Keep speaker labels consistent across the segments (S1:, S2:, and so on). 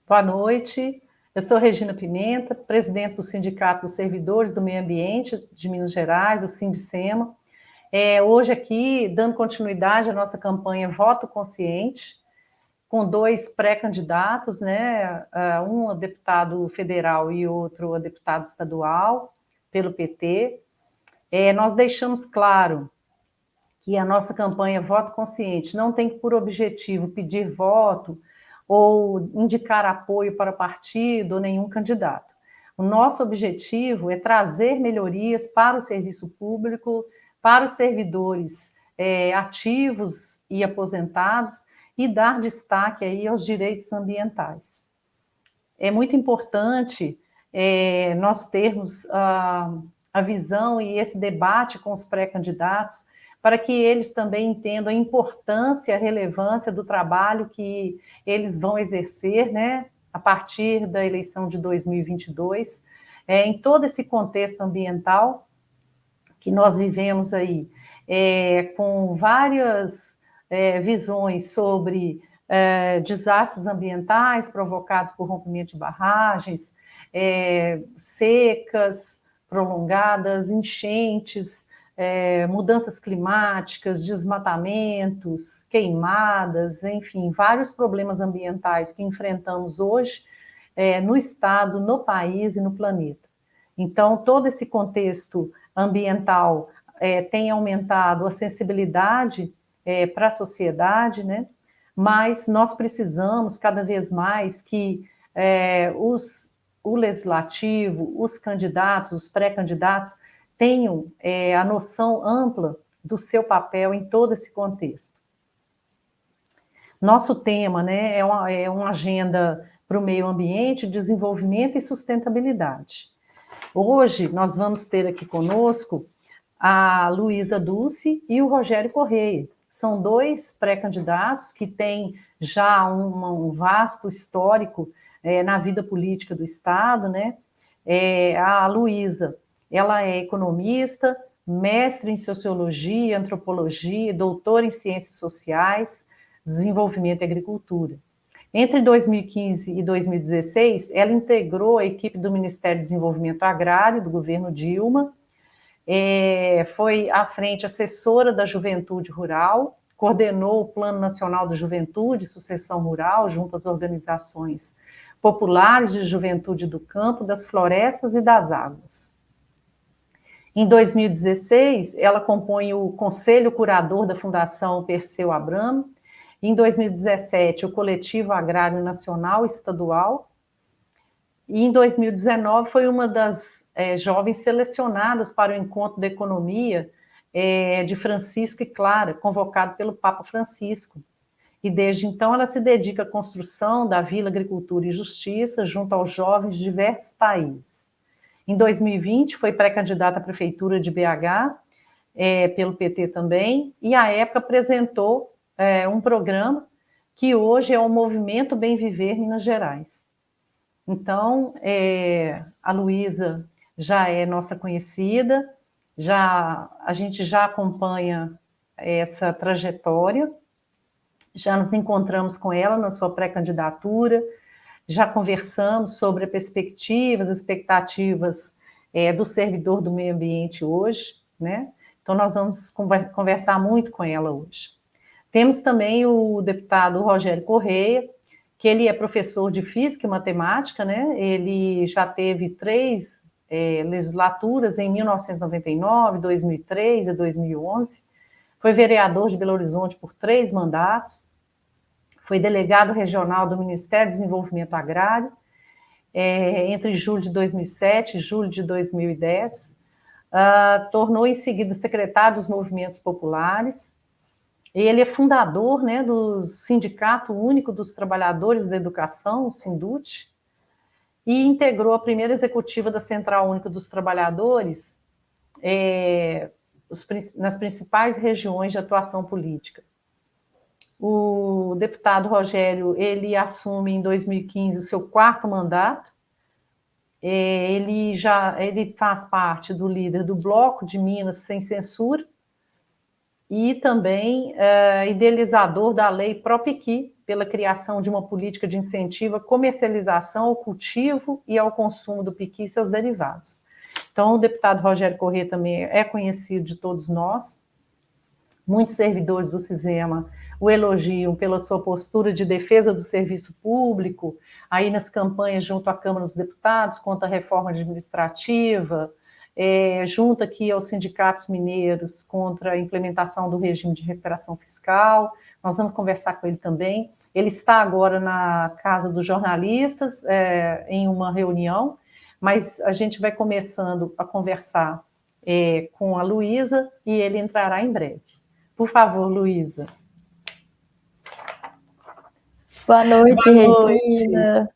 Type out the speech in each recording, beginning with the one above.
S1: Boa noite, eu sou Regina Pimenta, presidente do Sindicato dos Servidores do Meio Ambiente de Minas Gerais, o Sindicema. Hoje aqui, dando continuidade à nossa campanha Voto Consciente, com dois pré-candidatos, né? Um a deputado federal e outro a deputado estadual, pelo PT. Nós deixamos claro que a nossa campanha Voto Consciente não tem por objetivo pedir voto ou indicar apoio para partido ou nenhum candidato. O nosso objetivo é trazer melhorias para o serviço público, para os servidores ativos e aposentados e dar destaque aí aos direitos ambientais. É muito importante nós termos a visão e esse debate com os pré-candidatos para que eles também entendam a importância, a relevância do trabalho que eles vão exercer, né, a partir da eleição de 2022, em todo esse contexto ambiental que nós vivemos aí, com várias visões sobre desastres ambientais provocados por rompimento de barragens, secas prolongadas, enchentes, mudanças climáticas, desmatamentos, queimadas, enfim, vários problemas ambientais que enfrentamos hoje no estado, no país e no planeta. Então, todo esse contexto ambiental tem aumentado a sensibilidade para a sociedade, né? Mas nós precisamos cada vez mais que o legislativo, os candidatos, os pré-candidatos, tenham a noção ampla do seu papel em todo esse contexto. Nosso tema, né, é uma agenda para o meio ambiente, desenvolvimento e sustentabilidade. Hoje nós vamos ter aqui conosco a Luísa Dulce e o Rogério Correia. São dois pré-candidatos que têm já um vasto histórico na vida política do Estado, né? A Luísa, ela é economista, mestre em sociologia, antropologia, doutora em ciências sociais, desenvolvimento e agricultura. Entre 2015 e 2016, ela integrou a equipe do Ministério do Desenvolvimento Agrário do governo Dilma, foi à frente assessora da Juventude Rural, coordenou o Plano Nacional da Juventude e Sucessão Rural junto às organizações populares de juventude do campo, das florestas e das águas. Em 2016, ela compõe o Conselho Curador da Fundação Perseu Abramo. Em 2017, o Coletivo Agrário Nacional Estadual. E em 2019, foi uma das jovens selecionadas para o Encontro da Economia de Francisco e Clara, convocado pelo Papa Francisco. E desde então ela se dedica à construção da Vila Agricultura e Justiça junto aos jovens de diversos países. Em 2020 foi pré-candidata à Prefeitura de BH, pelo PT também, e à época apresentou um programa que hoje é o Movimento Bem Viver Minas Gerais. Então, a Luísa já é nossa conhecida, a gente já acompanha essa trajetória, já nos encontramos com ela na sua pré-candidatura, já conversamos sobre perspectivas, expectativas do servidor do meio ambiente hoje, né? Então, nós vamos conversar muito com ela hoje. Temos também o deputado Rogério Correia, que ele é professor de Física e Matemática, né? Ele já teve 3 legislaturas em 1999, 2003 e 2011, foi vereador de Belo Horizonte por 3 mandatos, foi delegado regional do Ministério do Desenvolvimento Agrário, entre julho de 2007 e julho de 2010, tornou em seguida secretário dos Movimentos Populares. Ele é fundador, né, do Sindicato Único dos Trabalhadores da Educação, o SINDUT, e integrou a primeira executiva da Central Única dos Trabalhadores nas principais regiões de atuação política. O deputado Rogério, ele assume em 2015 o seu 4º mandato. Ele faz parte do líder do Bloco de Minas Sem Censura e também idealizador da lei Propiqui, pela criação de uma política de incentivo à comercialização, ao cultivo e ao consumo do piqui e seus derivados. Então, o deputado Rogério Corrêa também é conhecido de todos nós. Muitos servidores do Cisema o elogiam pela sua postura de defesa do serviço público, aí nas campanhas junto à Câmara dos Deputados, contra a reforma administrativa, junto aqui aos sindicatos mineiros contra a implementação do regime de recuperação fiscal. Nós vamos conversar com ele também. Ele está agora na Casa dos Jornalistas, em uma reunião, mas a gente vai começando a conversar com a Luísa e ele entrará em breve. Por favor, Luísa.
S2: Boa noite, Regina.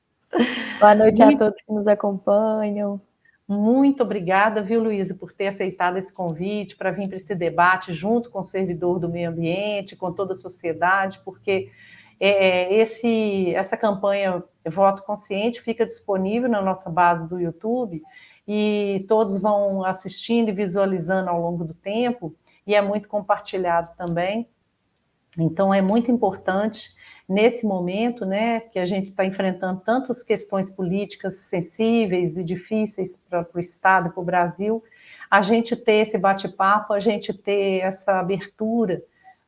S2: Boa noite a todos que nos acompanham.
S1: Muito obrigada, viu, Luísa, por ter aceitado esse convite para vir para esse debate junto com o servidor do meio ambiente, com toda a sociedade, porque essa campanha Voto Consciente fica disponível na nossa base do YouTube e todos vão assistindo e visualizando ao longo do tempo, e é muito compartilhado também. Então, é muito importante, nesse momento, né, que a gente está enfrentando tantas questões políticas sensíveis e difíceis para o Estado e para o Brasil, a gente ter esse bate-papo, a gente ter essa abertura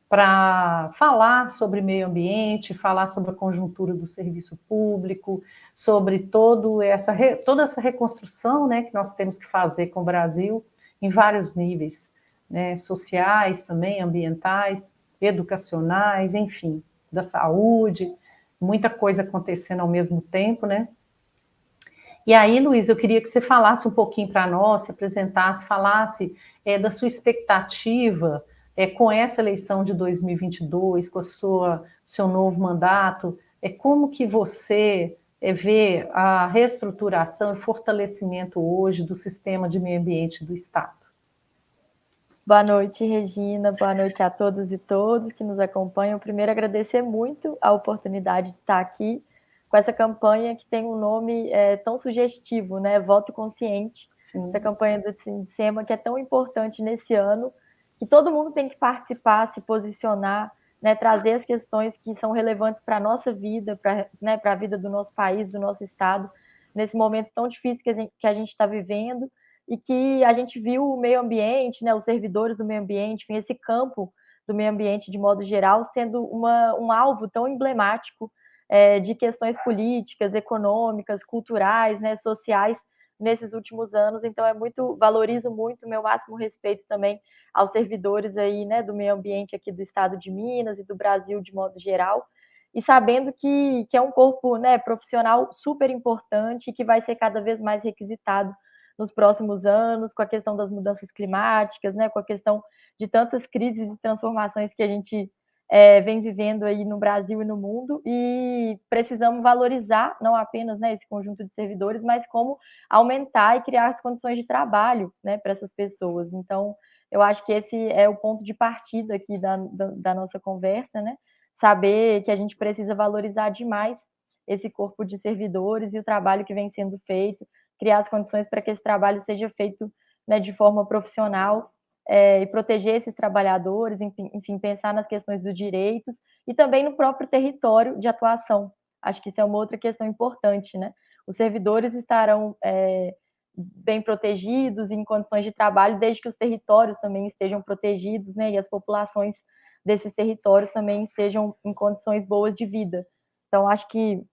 S1: para falar sobre meio ambiente, falar sobre a conjuntura do serviço público, sobre toda essa reconstrução, né, que nós temos que fazer com o Brasil em vários níveis, né, sociais também, ambientais, educacionais, enfim, da saúde, muita coisa acontecendo ao mesmo tempo, né? E aí, Luísa, eu queria que você falasse um pouquinho para nós, se apresentasse, falasse da sua expectativa com essa eleição de 2022, com seu novo mandato, como que você vê a reestruturação e fortalecimento hoje do sistema de meio ambiente do Estado?
S2: Boa noite, Regina. Boa noite a todos e todas que nos acompanham. Primeiro, agradecer muito a oportunidade de estar aqui com essa campanha que tem um nome tão sugestivo, né? Voto Consciente. Sim. Essa campanha do Cisema que é tão importante nesse ano, que todo mundo tem que participar, se posicionar, né? Trazer as questões que são relevantes para a nossa vida, para a vida do nosso país, do nosso estado, nesse momento tão difícil que a gente está vivendo, e que a gente viu o meio ambiente, né, os servidores do meio ambiente, esse campo do meio ambiente de modo geral, sendo um alvo tão emblemático de questões políticas, econômicas, culturais, né, sociais, nesses últimos anos. Então, valorizo muito, meu máximo respeito também aos servidores aí, né, do meio ambiente aqui do estado de Minas e do Brasil de modo geral, e sabendo que é um corpo, né, profissional super importante e que vai ser cada vez mais requisitado nos próximos anos, com a questão das mudanças climáticas, né, com a questão de tantas crises e transformações que a gente vem vivendo aí no Brasil e no mundo, e precisamos valorizar não apenas, né, esse conjunto de servidores, mas como aumentar e criar as condições de trabalho, né, para essas pessoas. Então, eu acho que esse é o ponto de partida aqui da nossa conversa, né, saber que a gente precisa valorizar demais esse corpo de servidores e o trabalho que vem sendo feito, criar as condições para que esse trabalho seja feito, né, de forma profissional, e proteger esses trabalhadores, enfim, pensar nas questões dos direitos e também no próprio território de atuação. Acho que isso é uma outra questão importante, né? Os servidores estarão bem protegidos em condições de trabalho, desde que os territórios também estejam protegidos, né, e as populações desses territórios também estejam em condições boas de vida. Então, acho que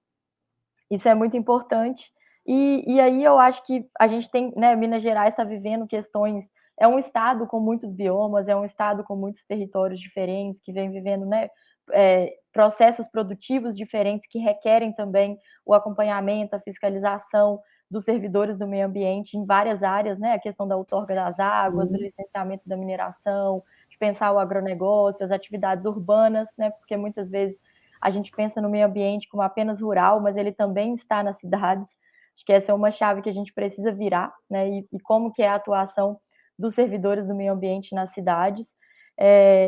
S2: isso é muito importante. E aí eu acho que a gente tem, né, Minas Gerais está vivendo questões, é um estado com muitos biomas, é um estado com muitos territórios diferentes, que vem vivendo, né, processos produtivos diferentes que requerem também o acompanhamento, a fiscalização dos servidores do meio ambiente em várias áreas, né, a questão da outorga das águas, do licenciamento da mineração, de pensar o agronegócio, as atividades urbanas, né, porque muitas vezes a gente pensa no meio ambiente como apenas rural, mas ele também está nas cidades. Acho que essa é uma chave que a gente precisa virar, né? E como que é a atuação dos servidores do meio ambiente nas cidades.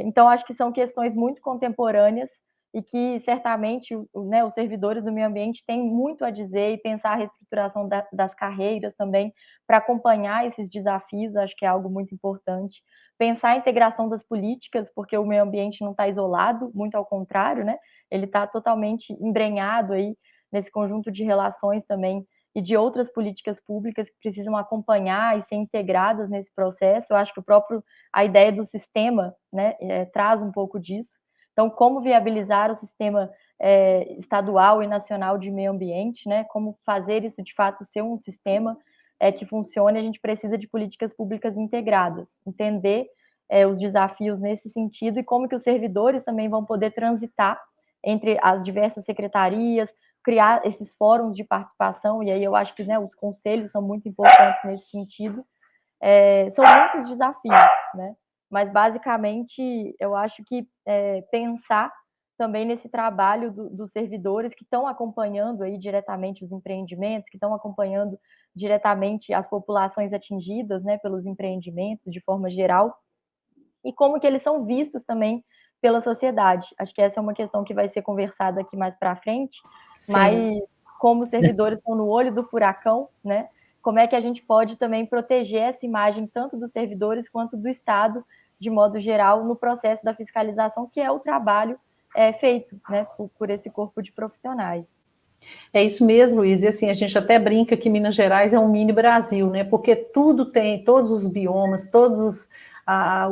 S2: Então, acho que são questões muito contemporâneas e que certamente, né, os servidores do meio ambiente têm muito a dizer e pensar a reestruturação das carreiras também para acompanhar esses desafios, acho que é algo muito importante. Pensar a integração das políticas, porque o meio ambiente não está isolado, muito ao contrário, né? Ele está totalmente embrenhado aí nesse conjunto de relações também e de outras políticas públicas que precisam acompanhar e ser integradas nesse processo. Eu acho que a ideia do sistema, né, traz um pouco disso. Então, como viabilizar o sistema estadual e nacional de meio ambiente, né? Como fazer isso de fato ser um sistema que funcione, a gente precisa de políticas públicas integradas, entender os desafios nesse sentido e como que os servidores também vão poder transitar entre as diversas secretarias, criar esses fóruns de participação, e aí eu acho que, né, os conselhos são muito importantes nesse sentido. São muitos desafios, né? Mas basicamente eu acho que pensar também nesse trabalho dos servidores que estão acompanhando aí diretamente os empreendimentos, que estão acompanhando diretamente as populações atingidas, né, pelos empreendimentos de forma geral, e como que eles são vistos também pela sociedade. Acho que essa é uma questão que vai ser conversada aqui mais para frente, mas como os servidores estão no olho do furacão, né? Como é que a gente pode também proteger essa imagem tanto dos servidores quanto do Estado, de modo geral, no processo da fiscalização, que é o trabalho feito, né, por esse corpo de profissionais.
S1: É isso mesmo, Luiz. E assim, a gente até brinca que Minas Gerais é um mini Brasil, né? Porque tudo tem, todos os biomas, todos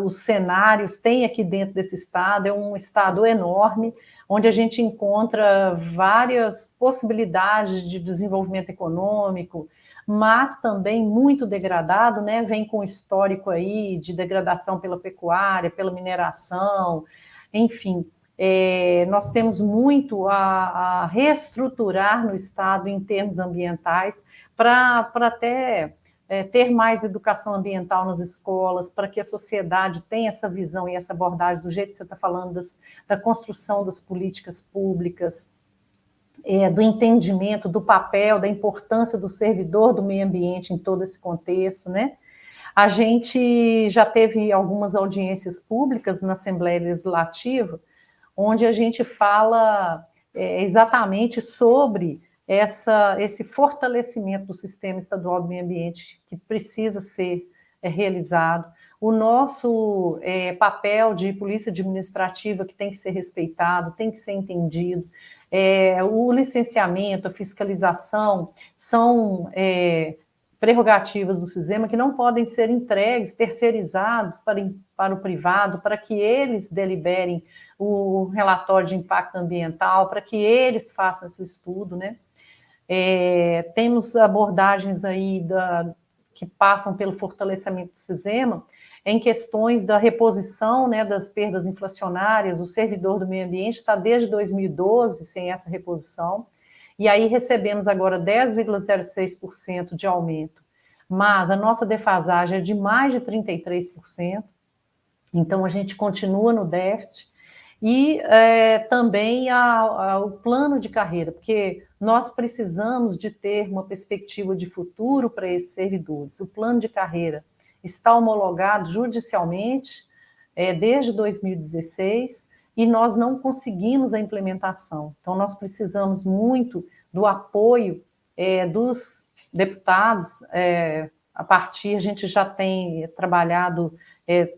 S1: os cenários tem aqui dentro desse estado. É um estado enorme, onde a gente encontra várias possibilidades de desenvolvimento econômico, mas também muito degradado, né? Vem com histórico aí de degradação pela pecuária, pela mineração, enfim. Nós temos muito a reestruturar no Estado em termos ambientais para até ter mais educação ambiental nas escolas, para que a sociedade tenha essa visão e essa abordagem do jeito que você está falando, da construção das políticas públicas, do entendimento do papel, da importância do servidor do meio ambiente em todo esse contexto, né? A gente já teve algumas audiências públicas na Assembleia Legislativa, onde a gente fala exatamente sobre esse fortalecimento do sistema estadual do meio ambiente que precisa ser realizado, o nosso papel de polícia administrativa que tem que ser respeitado, tem que ser entendido, o licenciamento, a fiscalização são prerrogativas do sistema que não podem ser entregues, terceirizados para o privado, para que eles deliberem o relatório de impacto ambiental, para que eles façam esse estudo, né? Temos abordagens aí que passam pelo fortalecimento do sistema em questões da reposição, né, das perdas inflacionárias. O servidor do meio ambiente está desde 2012 sem essa reposição, e aí recebemos agora 10,06% de aumento, mas a nossa defasagem é de mais de 33%, então a gente continua no déficit, e também o plano de carreira, porque nós precisamos de ter uma perspectiva de futuro para esses servidores. O plano de carreira está homologado judicialmente desde 2016, e nós não conseguimos a implementação. Então, nós precisamos muito do apoio dos deputados, a gente já tem trabalhado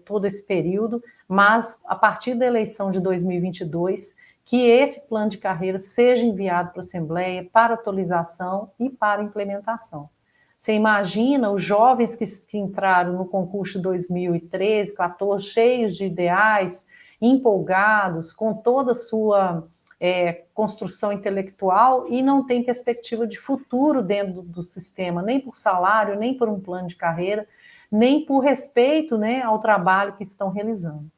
S1: todo esse período, mas a partir da eleição de 2022, que esse plano de carreira seja enviado para a Assembleia para atualização e para implementação. Você imagina os jovens que entraram no concurso de 2013, 14, cheios de ideais, empolgados, com toda a sua construção intelectual, e não tem perspectiva de futuro dentro do sistema, nem por salário, nem por um plano de carreira, nem por respeito, né, ao trabalho que estão realizando.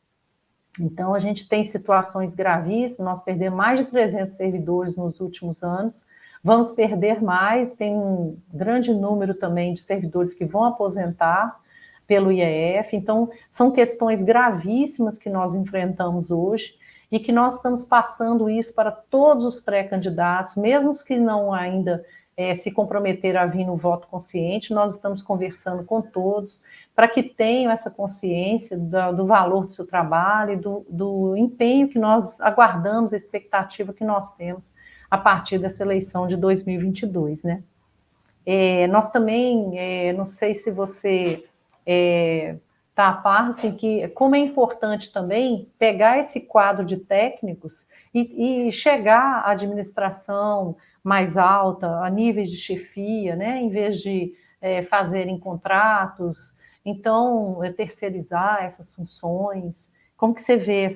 S1: Então, a gente tem situações gravíssimas, nós perdemos mais de 300 servidores nos últimos anos, vamos perder mais, tem um grande número também de servidores que vão aposentar pelo IEF, então são questões gravíssimas que nós enfrentamos hoje e que nós estamos passando isso para todos os pré-candidatos, mesmo os que não ainda se comprometeram a vir no voto consciente. Nós estamos conversando com todos para que tenham essa consciência do valor do seu trabalho e do empenho que nós aguardamos, a expectativa que nós temos a partir dessa eleição de 2022, né? Nós também, não sei se você está a par, assim, que como é importante também pegar esse quadro de técnicos e chegar à administração mais alta, a níveis de chefia, né, em vez de fazerem contratos, então terceirizar essas funções. Como que você vê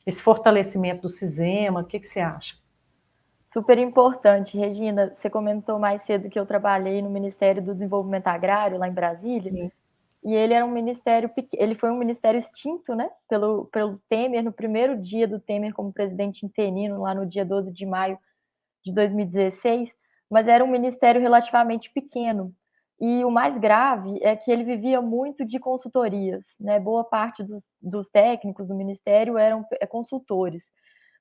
S1: esse fortalecimento do Cisema? O que você acha?
S2: Super importante, Regina. Você comentou mais cedo que eu trabalhei no Ministério do Desenvolvimento Agrário, lá em Brasília,
S1: Sim.
S2: e ele era um ministério, ele foi um ministério extinto, né, pelo Temer, no primeiro dia do Temer como presidente interino, lá no dia 12 de maio de 2016, mas era um ministério relativamente pequeno. E o mais grave é que ele vivia muito de consultorias, né? Boa parte dos técnicos do ministério eram consultores.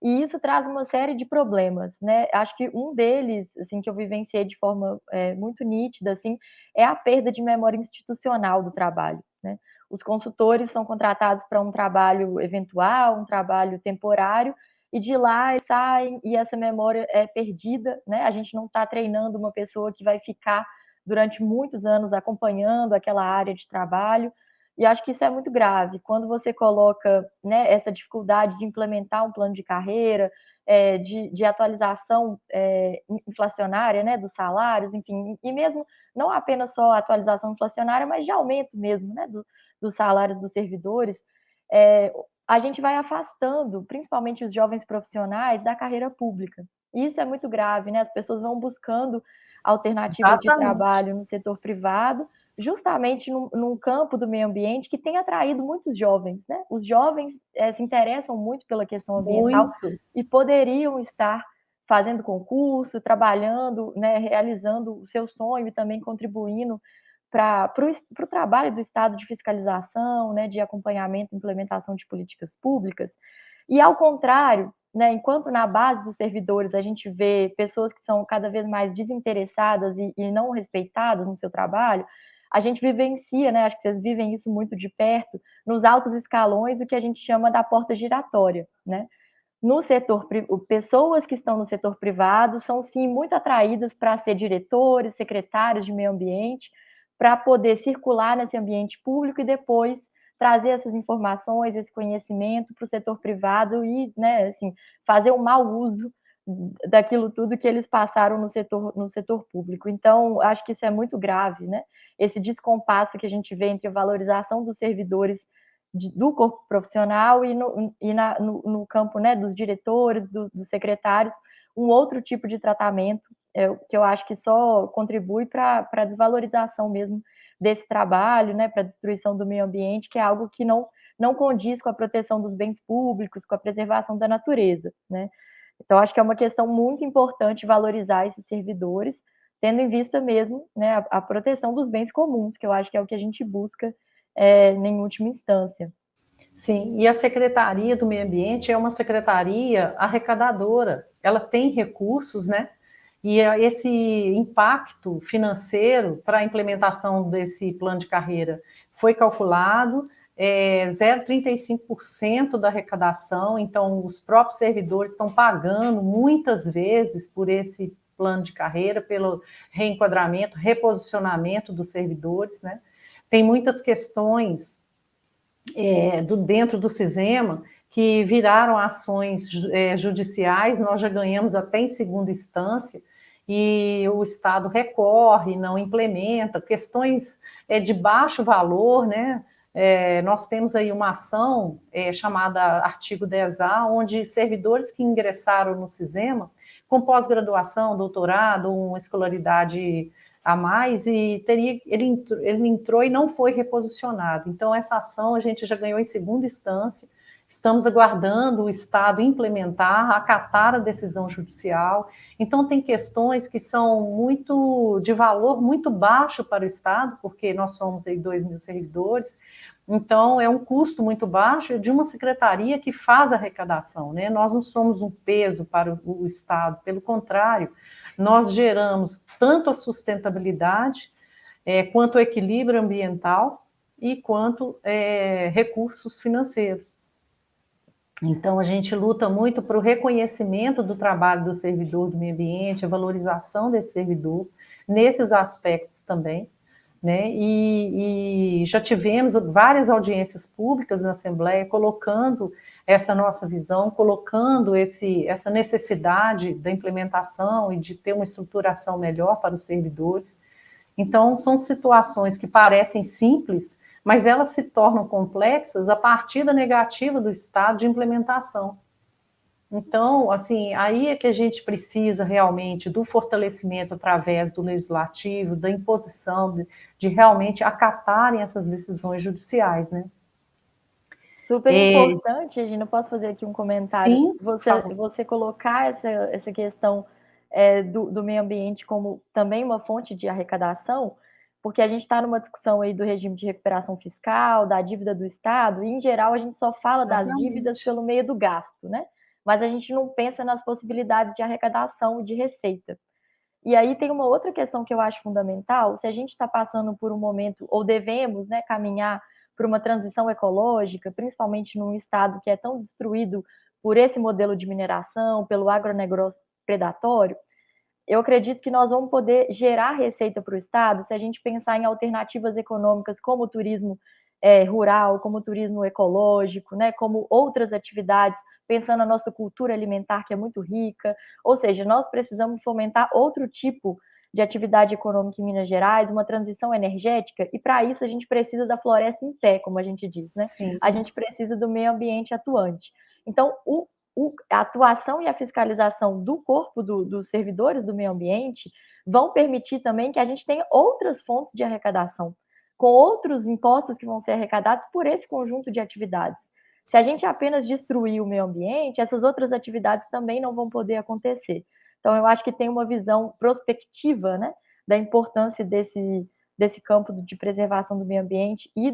S2: E isso traz uma série de problemas, né? Acho que um deles, assim, que eu vivenciei de forma muito nítida, assim, é a perda de memória institucional do trabalho, né? Os consultores são contratados para um trabalho eventual, um trabalho temporário, e de lá saem e essa memória é perdida, né? A gente não está treinando uma pessoa que vai ficar durante muitos anos acompanhando aquela área de trabalho, e acho que isso é muito grave. Quando você coloca, né, essa dificuldade de implementar um plano de carreira, de atualização inflacionária, né, dos salários, enfim, e mesmo não apenas só atualização inflacionária, mas de aumento mesmo, né, dos salários dos servidores, a gente vai afastando, principalmente os jovens profissionais, da carreira pública. Isso é muito grave, né? As pessoas vão buscando alternativas de
S1: Exatamente.
S2: trabalho no setor privado, justamente num campo do meio ambiente que tem atraído muitos jovens, né? Os jovens se interessam muito pela questão ambiental
S1: Muito.
S2: e poderiam estar fazendo concurso, trabalhando, né, realizando o seu sonho e também contribuindo para o trabalho do Estado de fiscalização, né, de acompanhamento e implementação de políticas públicas. E, ao contrário, né, enquanto na base dos servidores a gente vê pessoas que são cada vez mais desinteressadas e não respeitadas no seu trabalho, a gente vivencia, né, acho que vocês vivem isso muito de perto, nos altos escalões, o que a gente chama da porta giratória, né? No setor, pessoas que estão no setor privado são, sim, muito atraídas para ser diretores, secretários de meio ambiente, para poder circular nesse ambiente público e depois trazer essas informações, esse conhecimento para o setor privado e, né, assim, fazer um mau uso daquilo tudo que eles passaram no setor público. Então, acho que isso é muito grave, né? Esse descompasso que a gente vê entre a valorização dos servidores do corpo profissional no campo, né, dos diretores, dos secretários, um outro tipo de tratamento que eu acho que só contribui para a desvalorização mesmo desse trabalho, né, para a destruição do meio ambiente, que é algo que não condiz com a proteção dos bens públicos, com a preservação da natureza, né? Então, acho que é uma questão muito importante valorizar esses servidores, tendo em vista mesmo, né, a proteção dos bens comuns, que eu acho que é o que a gente busca em última instância.
S1: Sim, e a Secretaria do Meio Ambiente é uma secretaria arrecadadora, ela tem recursos, né? E esse impacto financeiro para a implementação desse plano de carreira foi calculado, 0,35% da arrecadação, então os próprios servidores estão pagando muitas vezes por esse plano de carreira, pelo reenquadramento, reposicionamento dos servidores, né? Tem muitas questões dentro do Cisema que viraram ações judiciais, nós já ganhamos até em segunda instância, e o Estado recorre, não implementa, questões de baixo valor, né? Nós temos aí uma ação chamada artigo 10A, onde servidores que ingressaram no Cisema, com pós-graduação, doutorado, uma escolaridade a mais, e ele entrou e não foi reposicionado. Então, essa ação a gente já ganhou em segunda instância, estamos aguardando o Estado implementar, acatar a decisão judicial. Então, tem questões que são de valor muito baixo para o Estado, porque nós somos aí 2.000 servidores, então é um custo muito baixo de uma secretaria que faz a arrecadação, né? Nós não somos um peso para o Estado, pelo contrário, nós geramos tanto a sustentabilidade, quanto o equilíbrio ambiental e quanto recursos financeiros. Então, a gente luta muito para o reconhecimento do trabalho do servidor do meio ambiente, a valorização desse servidor, nesses aspectos também, né? E já tivemos várias audiências públicas na Assembleia colocando essa nossa visão, colocando essa necessidade da implementação e de ter uma estruturação melhor para os servidores. Então, são situações que parecem simples, mas elas se tornam complexas a partir da negativa do Estado de implementação. Então, assim, aí é que a gente precisa realmente do fortalecimento através do legislativo, da imposição, de realmente acatarem essas decisões judiciais, né?
S2: Super importante, Regina, posso fazer aqui um comentário?
S1: Sim,
S2: Você colocar essa questão do meio ambiente como também uma fonte de arrecadação, porque a gente está numa discussão aí do regime de recuperação fiscal, da dívida do Estado, e em geral a gente só fala das dívidas pelo meio do gasto, né? Mas a gente não pensa nas possibilidades de arrecadação e de receita. E aí tem uma outra questão que eu acho fundamental, se a gente está passando por um momento, ou devemos, né, caminhar por uma transição ecológica, principalmente num estado que é tão destruído por esse modelo de mineração, pelo agronegócio predatório, eu acredito que nós vamos poder gerar receita para o Estado se a gente pensar em alternativas econômicas como o turismo rural, como o turismo ecológico, né, como outras atividades, pensando na nossa cultura alimentar, que é muito rica. Ou seja, nós precisamos fomentar outro tipo de atividade econômica em Minas Gerais, uma transição energética, e para isso a gente precisa da floresta em pé, como a gente diz, né?
S1: sim.
S2: A gente precisa do meio ambiente atuante. Então, a atuação e a fiscalização do corpo dos servidores do meio ambiente vão permitir também que a gente tenha outras fontes de arrecadação, com outros impostos que vão ser arrecadados por esse conjunto de atividades. Se a gente apenas destruir o meio ambiente, essas outras atividades também não vão poder acontecer. Então, eu acho que tem uma visão prospectiva, né, da importância desse campo de preservação do meio ambiente e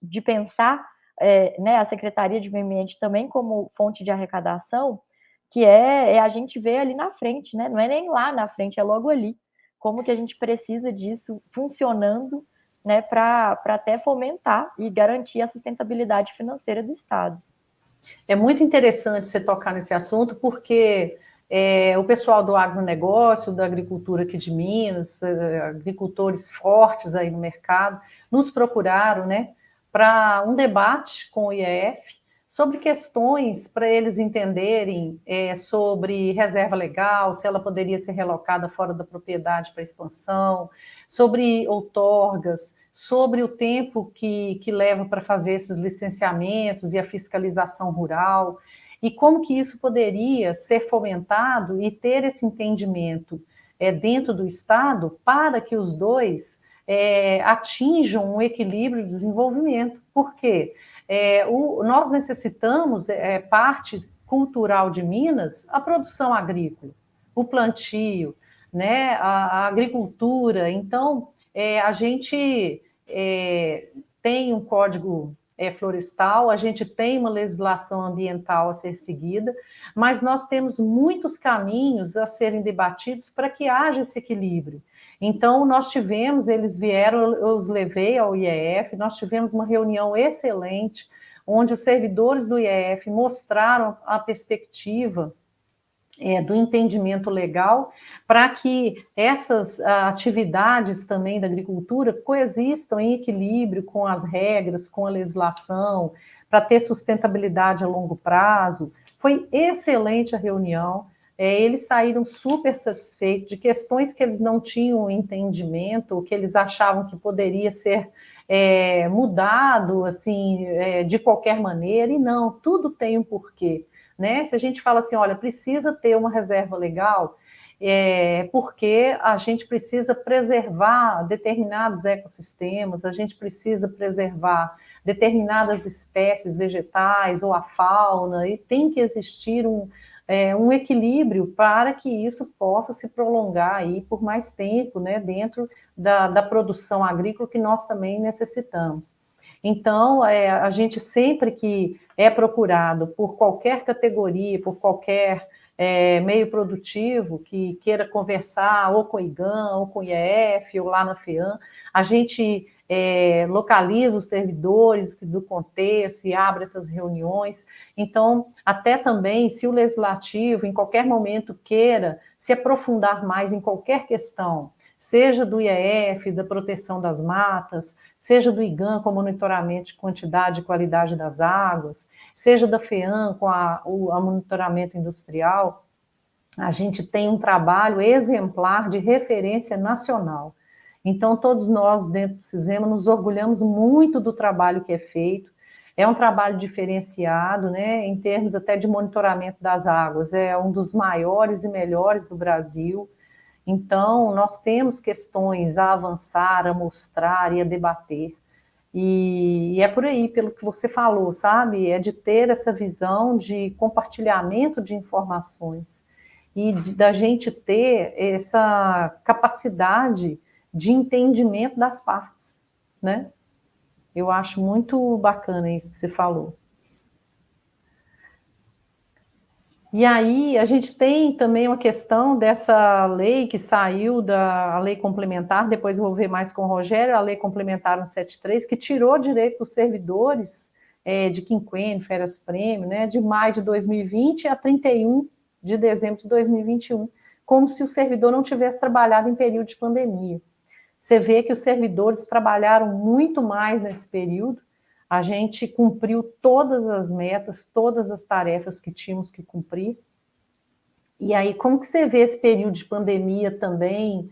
S2: de pensar né, a Secretaria de Meio Ambiente também como fonte de arrecadação, que a gente ver ali na frente, né? Não é nem lá na frente, é logo ali. Como que a gente precisa disso funcionando, né, para até fomentar e garantir a sustentabilidade financeira do Estado.
S1: É muito interessante você tocar nesse assunto, porque o pessoal do agronegócio, da agricultura aqui de Minas, agricultores fortes aí no mercado, nos procuraram, né, para um debate com o IEF sobre questões para eles entenderem sobre reserva legal, se ela poderia ser relocada fora da propriedade para expansão, sobre outorgas, sobre o tempo que leva para fazer esses licenciamentos e a fiscalização rural, e como que isso poderia ser fomentado e ter esse entendimento dentro do Estado para que os dois atinjam um equilíbrio de desenvolvimento. Por quê? Nós necessitamos, parte cultural de Minas, a produção agrícola, o plantio, né, a agricultura. Então, a gente tem um código florestal, a gente tem uma legislação ambiental a ser seguida, mas nós temos muitos caminhos a serem debatidos para que haja esse equilíbrio. Então, nós tivemos, eles vieram, eu os levei ao IEF, nós tivemos uma reunião excelente, onde os servidores do IEF mostraram a perspectiva do entendimento legal, para que essas atividades também da agricultura coexistam em equilíbrio com as regras, com a legislação, para ter sustentabilidade a longo prazo. Foi excelente a reunião, eles saíram super satisfeitos de questões que eles não tinham entendimento, que eles achavam que poderia ser mudado assim de qualquer maneira, e não, tudo tem um porquê. Né? Se a gente fala assim, olha, precisa ter uma reserva legal, porque a gente precisa preservar determinados ecossistemas, a gente precisa preservar determinadas espécies vegetais ou a fauna, e tem que existir um equilíbrio para que isso possa se prolongar aí por mais tempo, né, dentro da produção agrícola que nós também necessitamos. Então, a gente sempre que é procurado por qualquer categoria, por qualquer meio produtivo que queira conversar ou com o IGAM, ou com o IEF, ou lá na FEAM, a gente localiza os servidores do contexto e abre essas reuniões. Então, até também, se o legislativo, em qualquer momento, queira se aprofundar mais em qualquer questão, seja do IEF, da proteção das matas, seja do IGAM com monitoramento de quantidade e qualidade das águas, seja da FEAM com o monitoramento industrial, a gente tem um trabalho exemplar de referência nacional. Então, todos nós dentro do CISEMA nos orgulhamos muito do trabalho que é feito. É um trabalho diferenciado, né, em termos até de monitoramento das águas. É um dos maiores e melhores do Brasil. Então, nós temos questões a avançar, a mostrar e a debater. E é por aí, pelo que você falou, sabe? É de ter essa visão de compartilhamento de informações e da gente ter essa capacidade de entendimento das partes, né? Eu acho muito bacana isso que você falou. E aí, a gente tem também uma questão dessa lei que saiu da lei complementar, depois eu vou ver mais com o Rogério, a lei complementar 173, que tirou o direito dos servidores de quinquênio, férias-prêmio, né, de maio de 2020 a 31 de dezembro de 2021, como se o servidor não tivesse trabalhado em período de pandemia. Você vê que os servidores trabalharam muito mais nesse período, a gente cumpriu todas as metas, todas as tarefas que tínhamos que cumprir. E aí, como que você vê esse período de pandemia também,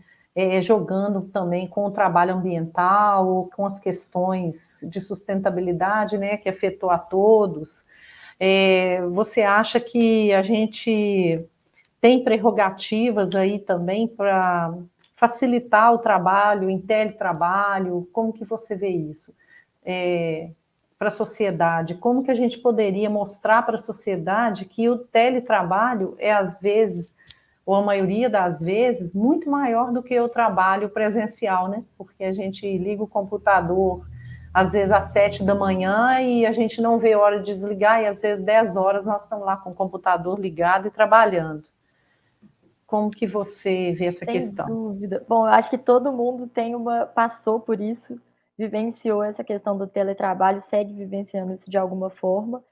S1: jogando também com o trabalho ambiental, com as questões de sustentabilidade, né, que afetou a todos? Você acha que a gente tem prerrogativas aí também para facilitar o trabalho, em teletrabalho? Como que você vê isso? Para a sociedade, como que a gente poderia mostrar para a sociedade que o teletrabalho é, às vezes, ou a maioria das vezes, muito maior do que o trabalho presencial, né? Porque a gente liga o computador, às vezes às 7 da manhã, e a gente não vê a hora de desligar, e às vezes 10 horas nós estamos lá com o computador ligado e trabalhando. Como que você vê essa
S2: Sem
S1: questão?
S2: dúvida. Bom, eu acho que todo mundo passou por isso, vivenciou essa questão do teletrabalho, segue vivenciando isso de alguma forma.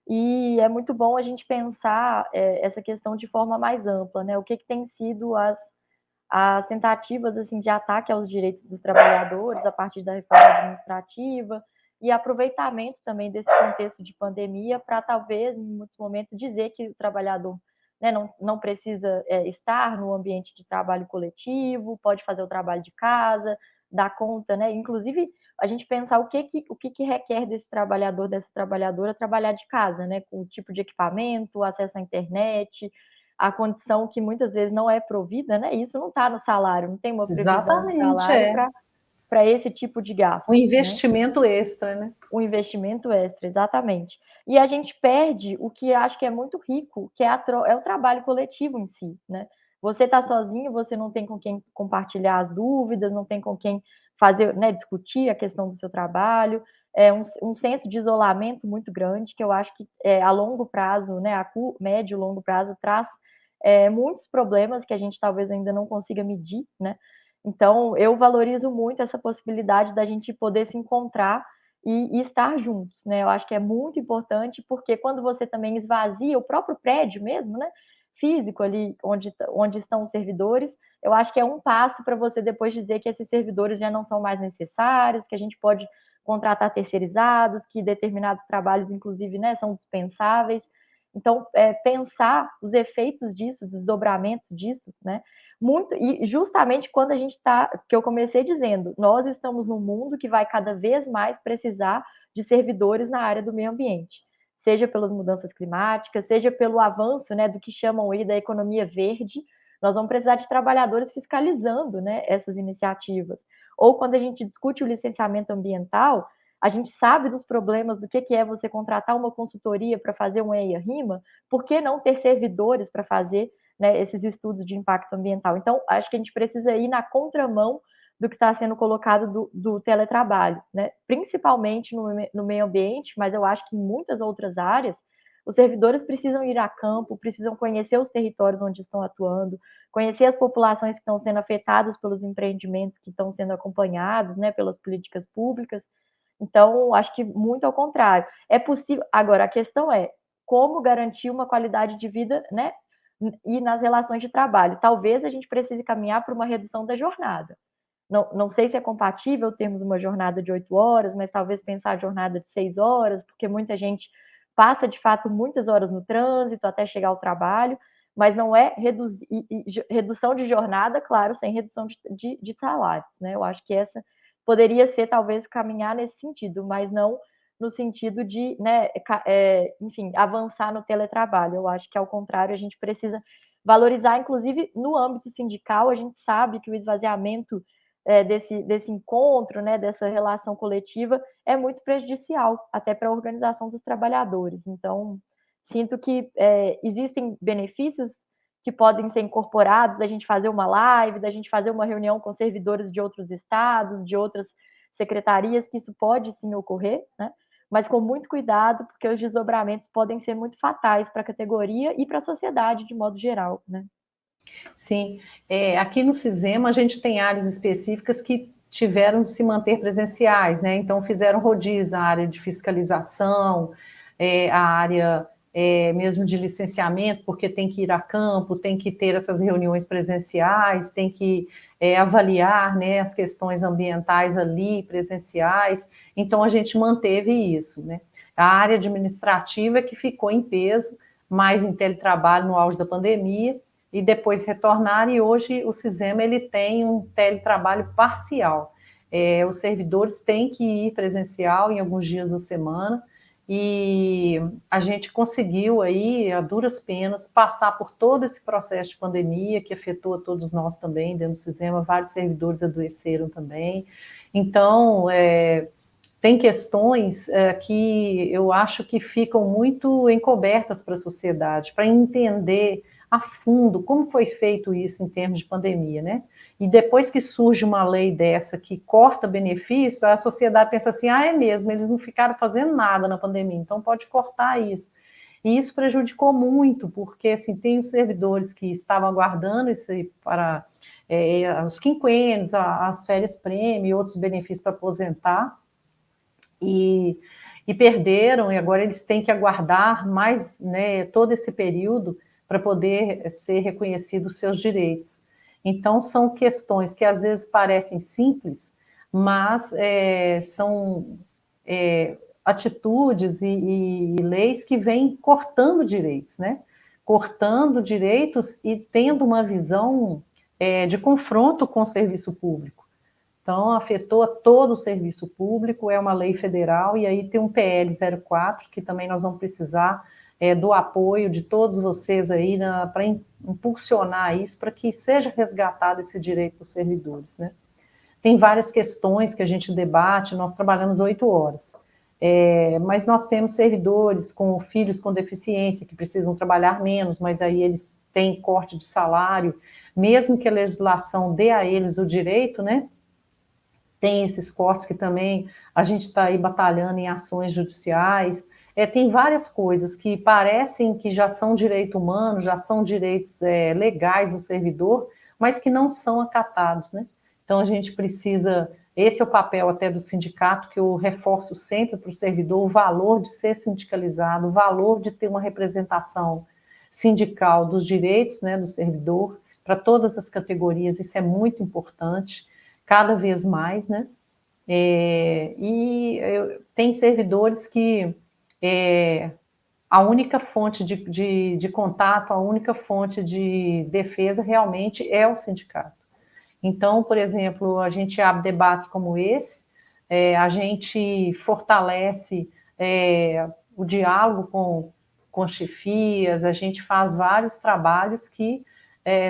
S2: E é muito bom a gente pensar essa questão de forma mais ampla, né? O que tem sido as tentativas assim, de ataque aos direitos dos trabalhadores a partir da reforma administrativa e aproveitamento também desse contexto de pandemia para talvez, em muitos momentos, dizer que o trabalhador, né, não precisa estar no ambiente de trabalho coletivo, pode fazer o trabalho de casa, dar conta, né? Inclusive, a gente pensar o que requer desse trabalhador, dessa trabalhadora trabalhar de casa, né? Com o tipo de equipamento, acesso à internet, a condição que muitas vezes não é provida, né? Isso não está no salário, não tem uma previsão no
S1: Exatamente,
S2: salário para esse tipo de gasto,
S1: um
S2: né?
S1: investimento extra, né?
S2: Um investimento extra, exatamente. E a gente perde o que acho que é muito rico, que é o trabalho coletivo em si, né? Você está sozinho, você não tem com quem compartilhar as dúvidas, não tem com quem fazer, né, discutir a questão do seu trabalho, é um senso de isolamento muito grande, que eu acho que a longo prazo, né, médio e longo prazo, traz muitos problemas que a gente talvez ainda não consiga medir, né? Então, eu valorizo muito essa possibilidade da gente poder se encontrar e estar juntos, né? Eu acho que é muito importante, porque quando você também esvazia o próprio prédio mesmo, né? Físico ali, onde estão os servidores, eu acho que é um passo para você depois dizer que esses servidores já não são mais necessários, que a gente pode contratar terceirizados, que determinados trabalhos, inclusive, né, são dispensáveis. Então, pensar os efeitos disso, os desdobramentos disso, né? Muito, e justamente quando a gente está, que eu comecei dizendo, nós estamos num mundo que vai cada vez mais precisar de servidores na área do meio ambiente, seja pelas mudanças climáticas, seja pelo avanço, né, do que chamam aí da economia verde, nós vamos precisar de trabalhadores fiscalizando, né, essas iniciativas. Ou quando a gente discute o licenciamento ambiental, a gente sabe dos problemas do que é você contratar uma consultoria para fazer um EIA-RIMA, por que não ter servidores para fazer, né, esses estudos de impacto ambiental? Então, acho que a gente precisa ir na contramão do que está sendo colocado do teletrabalho, né? Principalmente no meio ambiente, mas eu acho que em muitas outras áreas, Os servidores precisam ir a campo, precisam conhecer os territórios onde estão atuando, conhecer as populações que estão sendo afetadas pelos empreendimentos que estão sendo acompanhados, né, pelas políticas públicas. Então, acho que muito ao contrário. É possível. Agora, a questão é como garantir uma qualidade de vida, né? E nas relações de trabalho. Talvez a gente precise caminhar para uma redução da jornada. Não sei se é compatível termos uma jornada de 8 horas, mas talvez pensar a jornada de 6 horas, porque muita gente passa, de fato, muitas horas no trânsito até chegar ao trabalho, mas não é redução de jornada, claro, sem redução de salários, né? Eu acho que essa poderia ser, talvez, caminhar nesse sentido, mas não no sentido de, né, enfim, avançar no teletrabalho. Eu acho que, ao contrário, a gente precisa valorizar, inclusive, no âmbito sindical, a gente sabe que o esvaziamento desse encontro, né, dessa relação coletiva, é muito prejudicial, até para a organização dos trabalhadores. Então, sinto que existem benefícios que podem ser incorporados, da gente fazer uma live, da gente fazer uma reunião com servidores de outros estados, de outras secretarias, que isso pode sim ocorrer, né? Mas com muito cuidado, porque os desdobramentos podem ser muito fatais para a categoria e para a sociedade de modo geral, né?
S1: Sim, aqui no Cisema a gente tem áreas específicas que tiveram de se manter presenciais, né? Então fizeram rodízio, a área de fiscalização, a área mesmo de licenciamento, porque tem que ir a campo, tem que ter essas reuniões presenciais, tem que avaliar, né, as questões ambientais ali, presenciais. Então a gente manteve isso, né? A área administrativa é que ficou em peso, mais em teletrabalho no auge da pandemia, e depois retornar, e hoje o Cisema ele tem um teletrabalho parcial. Os servidores têm que ir presencial em alguns dias da semana, e a gente conseguiu aí, a duras penas, passar por todo esse processo de pandemia que afetou a todos nós também, dentro do Cisema, vários servidores adoeceram também. Então, tem questões que eu acho que ficam muito encobertas para a sociedade, para entender a fundo como foi feito isso em termos de pandemia, né? E depois que surge uma lei dessa que corta benefício, a sociedade pensa assim, é mesmo, eles não ficaram fazendo nada na pandemia, então pode cortar isso. E isso prejudicou muito, porque assim, tem os servidores que estavam aguardando isso para os quinquênios, as férias prêmio e outros benefícios para aposentar, e perderam, e agora eles têm que aguardar mais, né, todo esse período para poder ser reconhecidos os seus direitos. Então, são questões que às vezes parecem simples, mas são atitudes e leis que vêm cortando direitos, né? Cortando direitos e tendo uma visão de confronto com o serviço público. Então, afetou a todo o serviço público, é uma lei federal, e aí tem um PL 04, que também nós vamos precisar do apoio de todos vocês aí para impulsionar isso, para que seja resgatado esse direito dos servidores, né? Tem várias questões que a gente debate, nós trabalhamos 8 horas, mas nós temos servidores com filhos com deficiência, que precisam trabalhar menos, mas aí eles têm corte de salário, mesmo que a legislação dê a eles o direito, né? Tem esses cortes que também a gente está aí batalhando em ações judiciais. Tem várias coisas que parecem que já são direito humano, já são direitos legais do servidor, mas que não são acatados, né? Então a gente precisa, esse é o papel até do sindicato, que eu reforço sempre para o servidor, o valor de ser sindicalizado, o valor de ter uma representação sindical dos direitos, né, do servidor, para todas as categorias, isso é muito importante, cada vez mais, né? Tem servidores que a única fonte de contato, a única fonte de defesa realmente é o sindicato. Então, por exemplo, a gente abre debates como esse, a gente fortalece o diálogo com chefias, a gente faz vários trabalhos que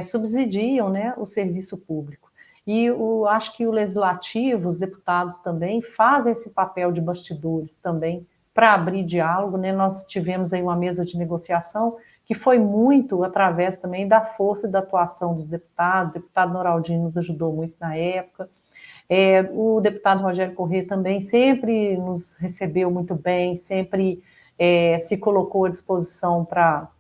S1: subsidiam, né, o serviço público. E acho que o legislativo, os deputados também, fazem esse papel de bastidores também para abrir diálogo, né? Nós tivemos aí uma mesa de negociação que foi muito através também da força e da atuação dos deputados, o deputado Noraldinho nos ajudou muito na época, o deputado Rogério Corrêa também sempre nos recebeu muito bem, sempre se colocou à disposição para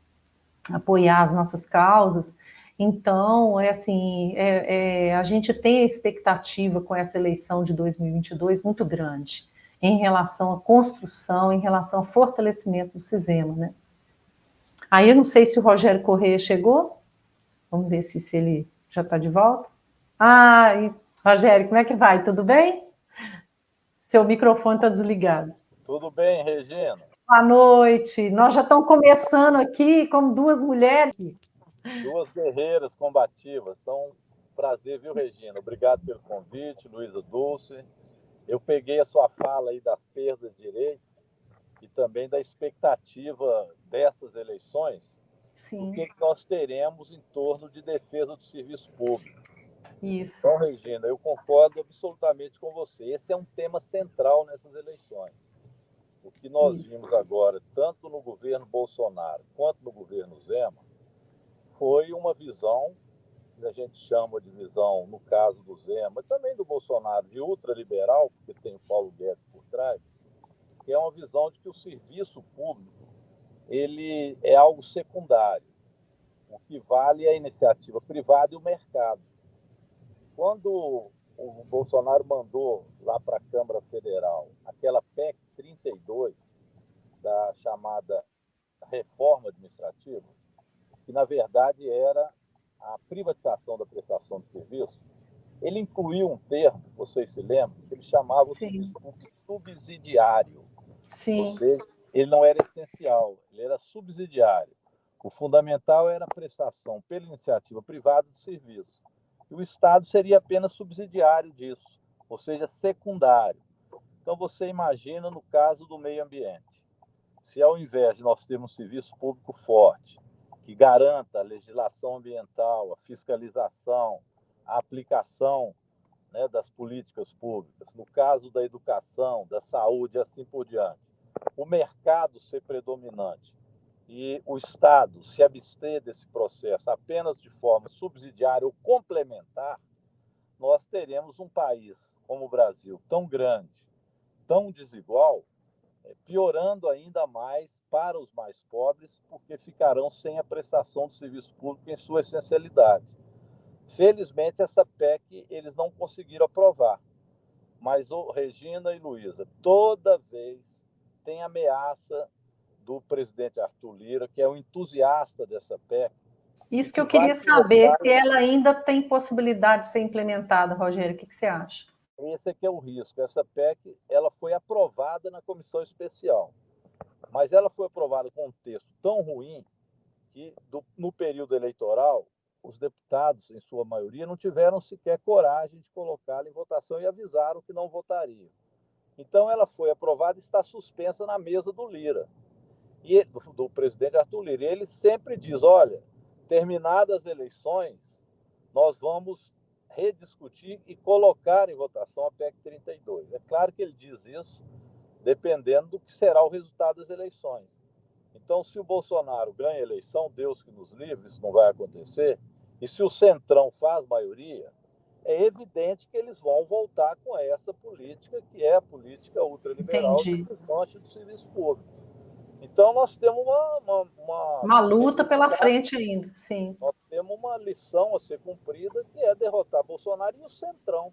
S1: apoiar as nossas causas. Então, a gente tem a expectativa com essa eleição de 2022 muito grande, em relação à construção, em relação ao fortalecimento do CISEMA, né? Aí eu não sei se o Rogério Corrêa chegou, vamos ver se ele já está de volta. Rogério, como é que vai? Tudo bem? Seu microfone está desligado.
S3: Tudo bem, Regina?
S1: Boa noite. Nós já estamos começando aqui como duas mulheres.
S3: Duas guerreiras combativas. Então, prazer, viu, Regina? Obrigado pelo convite, Luísa Dulce. Eu peguei a sua fala aí das perdas de direitos e também da expectativa dessas eleições.
S1: Sim.
S3: O que nós teremos em torno de defesa do serviço público.
S1: Isso.
S3: Então, Regina, eu concordo absolutamente com você. Esse é um tema central nessas eleições. O que nós vimos agora, tanto no governo Bolsonaro quanto no governo Zema, foi uma visão, que a gente chama de visão, no caso do Zema, e também do Bolsonaro, de ultraliberal, porque tem o Paulo Guedes por trás, que é uma visão de que o serviço público ele é algo secundário. O que vale é a iniciativa privada e o mercado. Quando o Bolsonaro mandou lá para a Câmara Federal aquela PEC 32, da chamada reforma administrativa, que na verdade era a privatização da prestação de serviço, ele incluiu um termo, vocês se lembram, que ele chamava o serviço público subsidiário.
S1: Sim.
S3: Ou seja, ele não era essencial, ele era subsidiário. O fundamental era a prestação pela iniciativa privada do serviço. E o Estado seria apenas subsidiário disso, ou seja, secundário. Então, você imagina no caso do meio ambiente. Se ao invés de nós termos um serviço público forte, que garanta a legislação ambiental, a fiscalização, a aplicação, né, das políticas públicas, no caso da educação, da saúde e assim por diante, o mercado ser predominante e o Estado se abster desse processo apenas de forma subsidiária ou complementar, nós teremos um país como o Brasil, tão grande, tão desigual, piorando ainda mais para os mais pobres, porque ficarão sem a prestação do serviço público em sua essencialidade. Felizmente, essa PEC eles não conseguiram aprovar. Mas, Regina e Luísa, toda vez tem ameaça do presidente Arthur Lira, que é um entusiasta dessa PEC.
S1: Isso que eu queria saber, se ela ainda tem possibilidade de ser implementada, Rogério, o que você acha?
S3: Esse é que é o risco. Essa PEC ela foi aprovada na comissão especial, mas ela foi aprovada com um texto tão ruim que, no período eleitoral, os deputados, em sua maioria, não tiveram sequer coragem de colocá-la em votação e avisaram que não votariam. Então, ela foi aprovada e está suspensa na mesa do Lira, e do presidente Arthur Lira. E ele sempre diz, olha, terminadas as eleições, nós vamos rediscutir e colocar em votação a PEC 32. É claro que ele diz isso dependendo do que será o resultado das eleições. Então, se o Bolsonaro ganha a eleição, Deus que nos livre, isso não vai acontecer, e se o Centrão faz maioria, é evidente que eles vão voltar com essa política, que é a política ultraliberal do desmanche do serviço público. Então, nós temos
S1: uma luta pela frente ainda, sim.
S3: Nós temos uma lição a ser cumprida, que é derrotar Bolsonaro e o Centrão.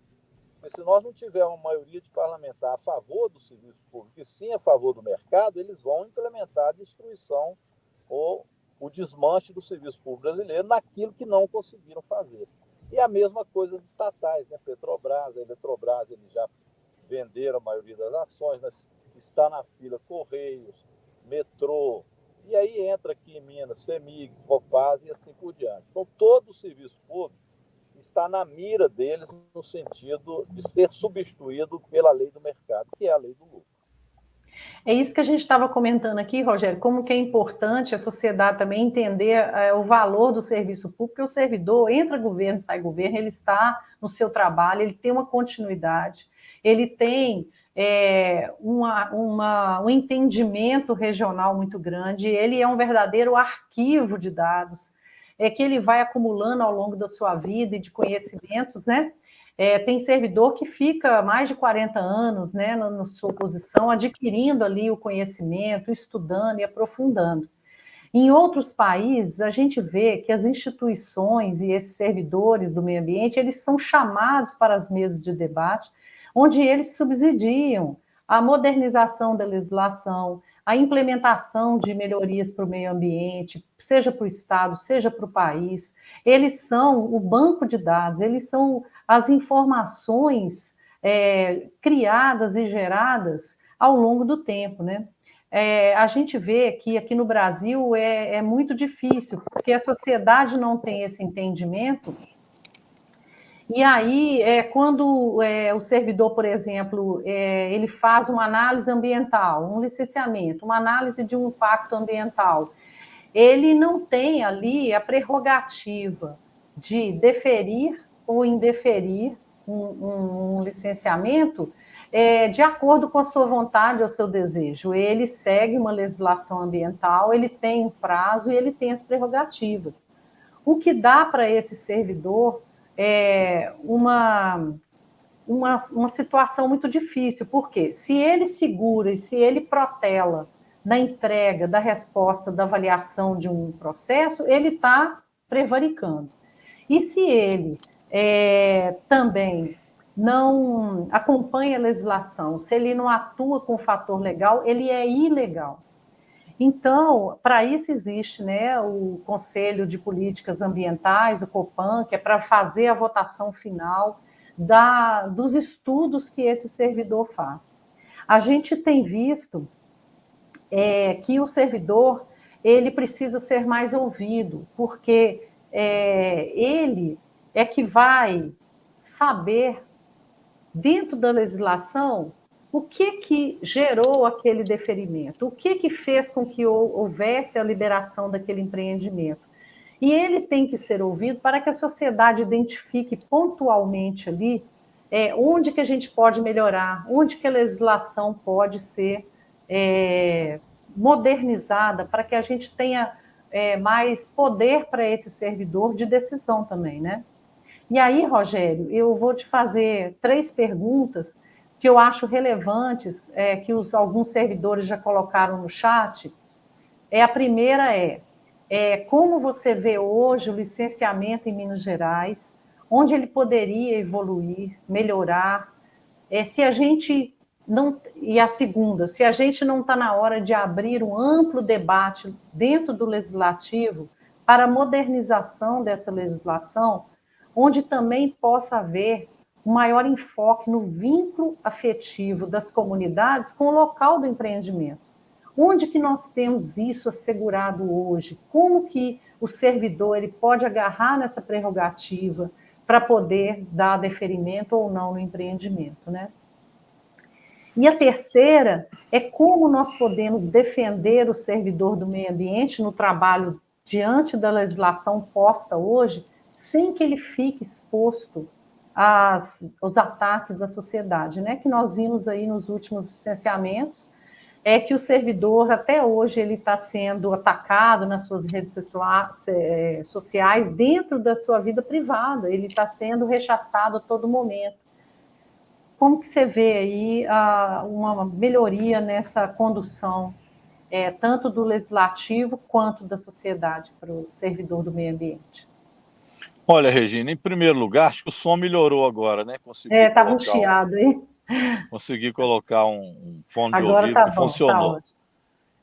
S3: Porque se nós não tivermos uma maioria de parlamentar a favor do serviço público e sim a favor do mercado, eles vão implementar a destruição ou o desmanche do serviço público brasileiro naquilo que não conseguiram fazer. E a mesma coisa as estatais, né? Petrobras, a Eletrobras, eles já venderam a maioria das ações, né? Está na fila Correios, Metrô, e aí entra aqui em Minas, CEMIG, Copasa e assim por diante. Então, todo o serviço público está na mira deles no sentido de ser substituído pela lei do mercado, que é a lei do lucro.
S1: É isso que a gente estava comentando aqui, Rogério, como que é importante a sociedade também entender o valor do serviço público, porque o servidor, entra governo, sai governo, ele está no seu trabalho, ele tem uma continuidade, ele tem um entendimento regional muito grande, ele é um verdadeiro arquivo de dados, que ele vai acumulando ao longo da sua vida e de conhecimentos, né? Tem servidor que fica mais de 40 anos, né, na sua posição, adquirindo ali o conhecimento, estudando e aprofundando. Em outros países, a gente vê que as instituições e esses servidores do meio ambiente, eles são chamados para as mesas de debate, onde eles subsidiam a modernização da legislação, a implementação de melhorias para o meio ambiente, seja para o Estado, seja para o país. Eles são o banco de dados, eles são as informações criadas e geradas ao longo do tempo, né? A gente vê que aqui no Brasil é muito difícil, porque a sociedade não tem esse entendimento. E aí, quando o servidor, por exemplo, ele faz uma análise ambiental, um licenciamento, uma análise de um impacto ambiental, ele não tem ali a prerrogativa de deferir ou indeferir um licenciamento de acordo com a sua vontade ou seu desejo. Ele segue uma legislação ambiental, ele tem um prazo e ele tem as prerrogativas. O que dá para esse servidor é uma situação muito difícil, porque se ele segura e se ele protela na entrega da resposta da avaliação de um processo, ele está prevaricando. E se ele também não acompanha a legislação, se ele não atua com o fator legal, ele é ilegal. Então, para isso existe, né, o Conselho de Políticas Ambientais, o COPAN, que é para fazer a votação final dos estudos que esse servidor faz. A gente tem visto que o servidor ele precisa ser mais ouvido, porque ele é que vai saber, dentro da legislação, o que gerou aquele deferimento, o que fez com que houvesse a liberação daquele empreendimento. E ele tem que ser ouvido para que a sociedade identifique pontualmente ali onde que a gente pode melhorar, onde que a legislação pode ser modernizada, para que a gente tenha mais poder para esse servidor de decisão também, né? E aí, Rogério, eu vou te fazer 3 perguntas que eu acho relevantes, que alguns servidores já colocaram no chat. A primeira como você vê hoje o licenciamento em Minas Gerais, onde ele poderia evoluir, melhorar, se a gente não... E a segunda, se a gente não está na hora de abrir um amplo debate dentro do legislativo para a modernização dessa legislação, onde também possa haver um maior enfoque no vínculo afetivo das comunidades com o local do empreendimento. Onde que nós temos isso assegurado hoje? Como que o servidor ele pode agarrar nessa prerrogativa para poder dar deferimento ou não no empreendimento, né? E a terceira é como nós podemos defender o servidor do meio ambiente no trabalho diante da legislação posta hoje, sem que ele fique exposto aos ataques da sociedade, né? Que nós vimos aí nos últimos licenciamentos, que o servidor, até hoje, ele está sendo atacado nas suas redes sociais, dentro da sua vida privada, ele está sendo rechaçado a todo momento. Como que você vê aí uma melhoria nessa condução, tanto do legislativo quanto da sociedade para o servidor do meio ambiente?
S3: Olha, Regina, em primeiro lugar, acho que o som melhorou agora, né?
S1: Estava um chiado aí.
S3: Consegui colocar um fone de
S1: Agora
S3: ouvido
S1: tá
S3: que
S1: bom,
S3: funcionou.
S1: tá ótimo.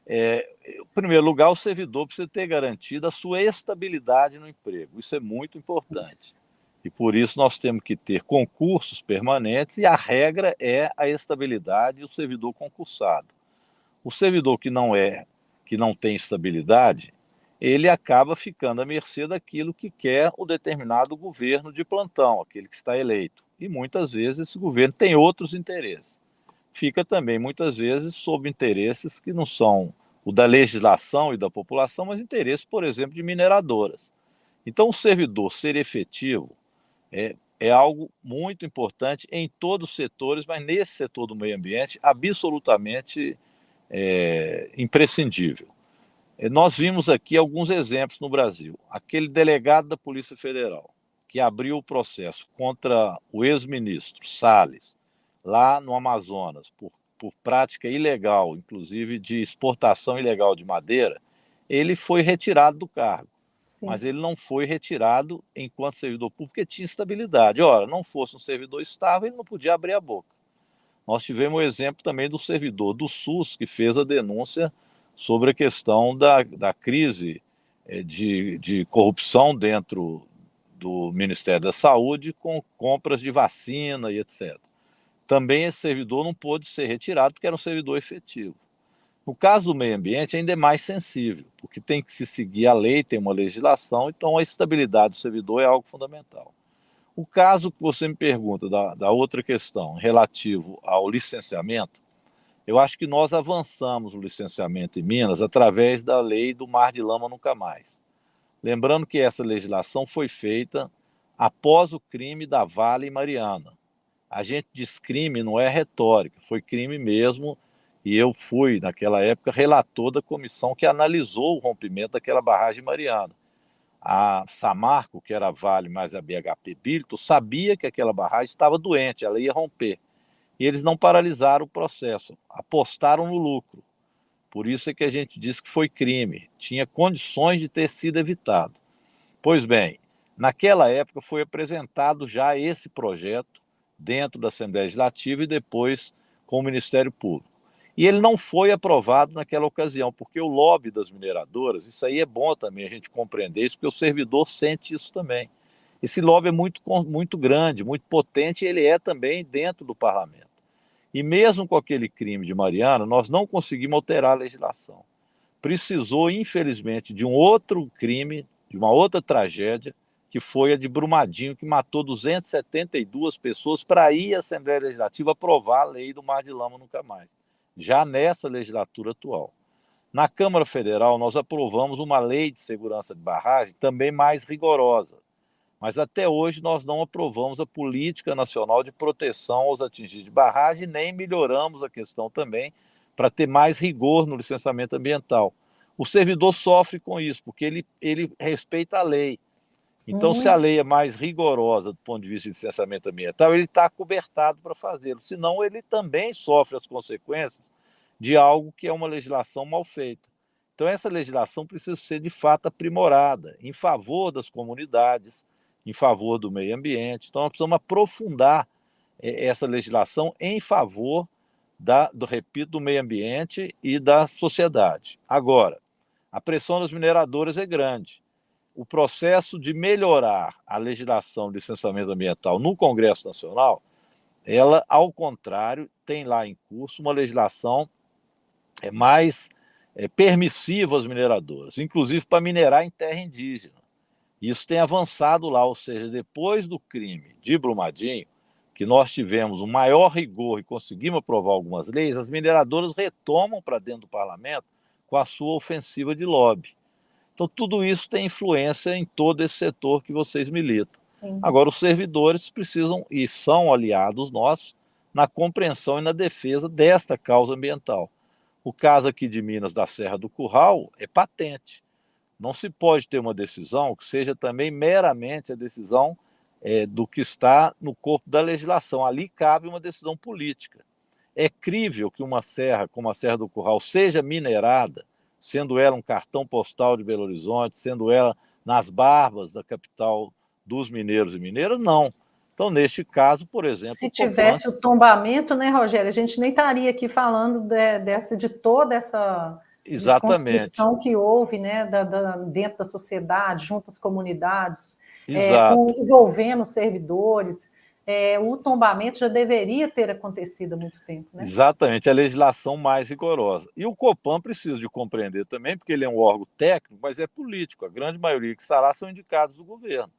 S3: Em primeiro lugar, o servidor precisa ter garantida a sua estabilidade no emprego. Isso é muito importante. E por isso nós temos que ter concursos permanentes e a regra é a estabilidade e o servidor concursado. O servidor que não tem estabilidade, ele acaba ficando à mercê daquilo que quer o determinado governo de plantão, aquele que está eleito. E muitas vezes esse governo tem outros interesses. Fica também, muitas vezes, sob interesses que não são o da legislação e da população, mas interesses, por exemplo, de mineradoras. Então, o servidor ser efetivo é algo muito importante em todos os setores, mas nesse setor do meio ambiente, absolutamente imprescindível. Nós vimos aqui alguns exemplos no Brasil. Aquele delegado da Polícia Federal, que abriu o processo contra o ex-ministro Salles, lá no Amazonas, por prática ilegal, inclusive de exportação ilegal de madeira, ele foi retirado do cargo.
S1: Sim.
S3: Mas ele não foi retirado enquanto servidor público, porque tinha estabilidade. Ora, não fosse um servidor estável, ele não podia abrir a boca. Nós tivemos o exemplo também do servidor do SUS, que fez a denúncia sobre a questão da crise de corrupção dentro do Ministério da Saúde, com compras de vacina e etc. Também esse servidor não pôde ser retirado, porque era um servidor efetivo. No caso do meio ambiente, ainda é mais sensível, porque tem que se seguir a lei, tem uma legislação, então a estabilidade do servidor é algo fundamental. O caso que você me pergunta da outra questão, relativo ao licenciamento, eu acho que nós avançamos no licenciamento em Minas através da lei do Mar de Lama Nunca Mais. Lembrando que essa legislação foi feita após o crime da Vale e Mariana. A gente diz crime, não é retórica, foi crime mesmo, e eu fui, naquela época, relator da comissão que analisou o rompimento daquela barragem Mariana. A Samarco, que era a Vale mais a BHP Billiton, sabia que aquela barragem estava doente, ela ia romper. E eles não paralisaram o processo, apostaram no lucro. Por isso é que a gente diz que foi crime, tinha condições de ter sido evitado. Pois bem, naquela época foi apresentado já esse projeto dentro da Assembleia Legislativa e depois com o Ministério Público. E ele não foi aprovado naquela ocasião, porque o lobby das mineradoras, isso aí é bom também a gente compreender isso, porque o servidor sente isso também. Esse lobby é muito grande, muito potente, e ele é também dentro do parlamento. E mesmo com aquele crime de Mariana, nós não conseguimos alterar a legislação. Precisou, infelizmente, de um outro crime, de uma outra tragédia, que foi a de Brumadinho, que matou 272 pessoas, para ir à Assembleia Legislativa aprovar a lei do Mar de Lama Nunca Mais, já nessa legislatura atual. Na Câmara Federal, nós aprovamos uma lei de segurança de barragem também mais rigorosa, mas até hoje nós não aprovamos a Política Nacional de Proteção aos Atingidos de Barragem, nem melhoramos a questão também para ter mais rigor no licenciamento ambiental. O servidor sofre com isso, porque ele respeita a lei. Então, se a lei é mais rigorosa do ponto de vista de licenciamento ambiental, ele está cobertado para fazê-lo. Senão, ele também sofre as consequências de algo que é uma legislação mal feita. Então, essa legislação precisa ser, de fato, aprimorada em favor das comunidades, em favor do meio ambiente. Então, nós precisamos aprofundar essa legislação em favor repito, do meio ambiente e da sociedade. Agora, a pressão das mineradoras é grande. O processo de melhorar a legislação de licenciamento ambiental no Congresso Nacional, ela, ao contrário, tem lá em curso uma legislação mais permissiva às mineradoras, inclusive para minerar em terra indígena. Isso tem avançado lá, ou seja, depois do crime de Brumadinho, que nós tivemos um maior rigor e conseguimos aprovar algumas leis, as mineradoras retomam para dentro do parlamento com a sua ofensiva de lobby. Então, tudo isso tem influência em todo esse setor que vocês militam. Sim. Agora, os servidores precisam, e são aliados nossos, na compreensão e na defesa desta causa ambiental. O caso aqui de Minas, da Serra do Curral, é patente. Não se pode ter uma decisão que seja também meramente a decisão do que está no corpo da legislação. Ali cabe uma decisão política. É crível que uma serra, como a Serra do Curral, seja minerada, sendo ela um cartão postal de Belo Horizonte, sendo ela nas barbas da capital dos mineiros e mineiras? Não. Então, neste caso, por exemplo...
S1: Se tivesse o tombamento, né, Rogério, a gente nem estaria aqui falando de toda essa desconstrução que houve, né, dentro da sociedade, junto às comunidades, envolvendo os servidores. O tombamento já deveria ter acontecido há muito tempo, né?
S3: Exatamente, a legislação mais rigorosa. E o Copan precisa de compreender também, porque ele é um órgão técnico, mas é político. A grande maioria que está lá são indicados do governo.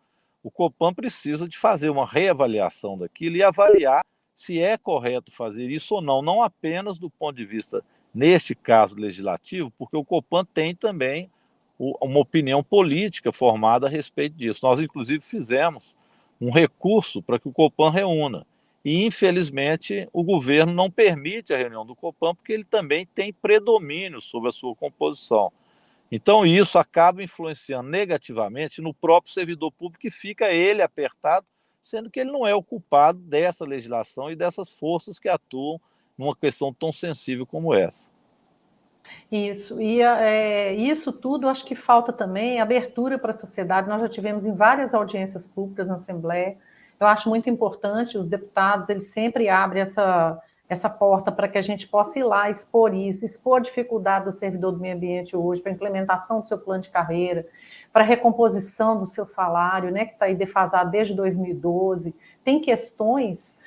S3: O Copan precisa de fazer uma reavaliação daquilo e avaliar se é correto fazer isso ou não, não apenas do ponto de vista, neste caso, legislativo, porque o Copan tem também uma opinião política formada a respeito disso. Nós, inclusive, fizemos um recurso para que o Copan reúna. E, infelizmente, o governo não permite a reunião do Copan, porque ele também tem predomínio sobre a sua composição. Então, isso acaba influenciando negativamente no próprio servidor público, que fica ele apertado, sendo que ele não é o culpado dessa legislação e dessas forças que atuam numa questão tão sensível como essa.
S1: Isso, e isso tudo acho que falta também abertura para a sociedade. Nós já tivemos em várias audiências públicas na Assembleia. Eu acho muito importante, os deputados, eles sempre abrem essa porta para que a gente possa ir lá expor isso, expor a dificuldade do servidor do meio ambiente hoje, para a implementação do seu plano de carreira, para a recomposição do seu salário, né, que está aí defasado desde 2012. Tem questões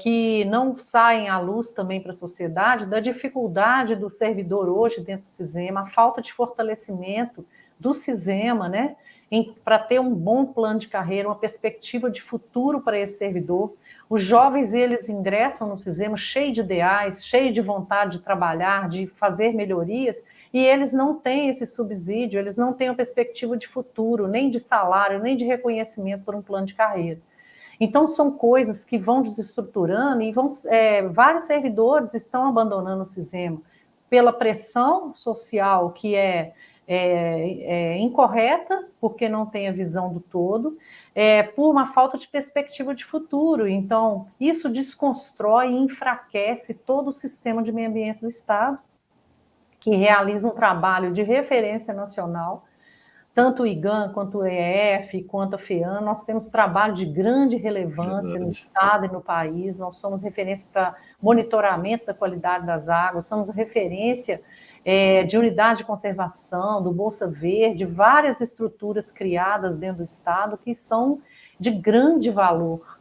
S1: que não saem à luz também para a sociedade, da dificuldade do servidor hoje dentro do Cisema, a falta de fortalecimento do Cisema, né, para ter um bom plano de carreira, uma perspectiva de futuro para esse servidor. Os jovens, eles ingressam no Cisema cheio de ideais, cheio de vontade de trabalhar, de fazer melhorias, e eles não têm esse subsídio, eles não têm uma perspectiva de futuro, nem de salário, nem de reconhecimento por um plano de carreira. Então, são coisas que vão desestruturando e vários servidores estão abandonando o Cisema pela pressão social que é incorreta, porque não tem a visão do todo, por uma falta de perspectiva de futuro. Então, isso desconstrói e enfraquece todo o sistema de meio ambiente do Estado, que realiza um trabalho de referência nacional. Tanto o IGAM, quanto o EF, quanto a FEAM, nós temos trabalho de grande relevância no Estado e no país, nós somos referência para monitoramento da qualidade das águas, somos referência de unidade de conservação, do Bolsa Verde, várias estruturas criadas dentro do Estado que são de grande valor.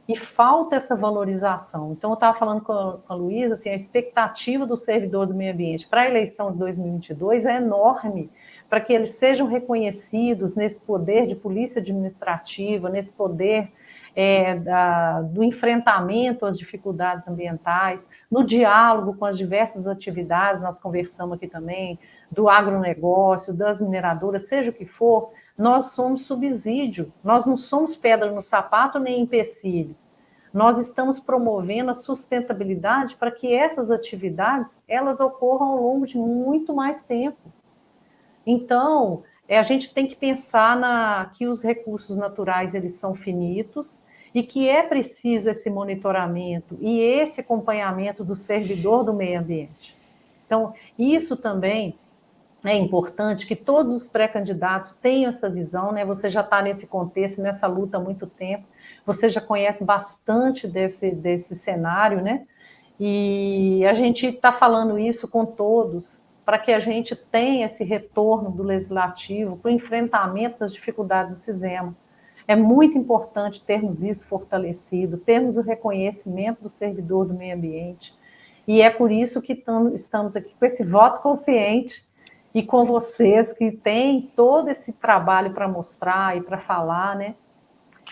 S1: E falta essa valorização. Então, eu estava falando com a Luísa, assim, a expectativa do servidor do meio ambiente para a eleição de 2022 é enorme, para que eles sejam reconhecidos nesse poder de polícia administrativa, nesse poder do enfrentamento às dificuldades ambientais, no diálogo com as diversas atividades, nós conversamos aqui também, do agronegócio, das mineradoras, seja o que for, nós somos subsídio, nós não somos pedra no sapato nem empecilho. Nós estamos promovendo a sustentabilidade para que essas atividades elas ocorram ao longo de muito mais tempo. Então, a gente tem que pensar que os recursos naturais eles são finitos e que é preciso esse monitoramento e esse acompanhamento do servidor do meio ambiente. Então, isso também é importante que todos os pré-candidatos tenham essa visão, né? Você já está nesse contexto, nessa luta há muito tempo, você já conhece bastante desse cenário, né? E a gente está falando isso com todos, para que a gente tenha esse retorno do legislativo para o enfrentamento das dificuldades do Cisema. É muito importante termos isso fortalecido, termos o reconhecimento do servidor do meio ambiente, e é por isso que estamos aqui com esse voto consciente, e com vocês que têm todo esse trabalho para mostrar e para falar, né?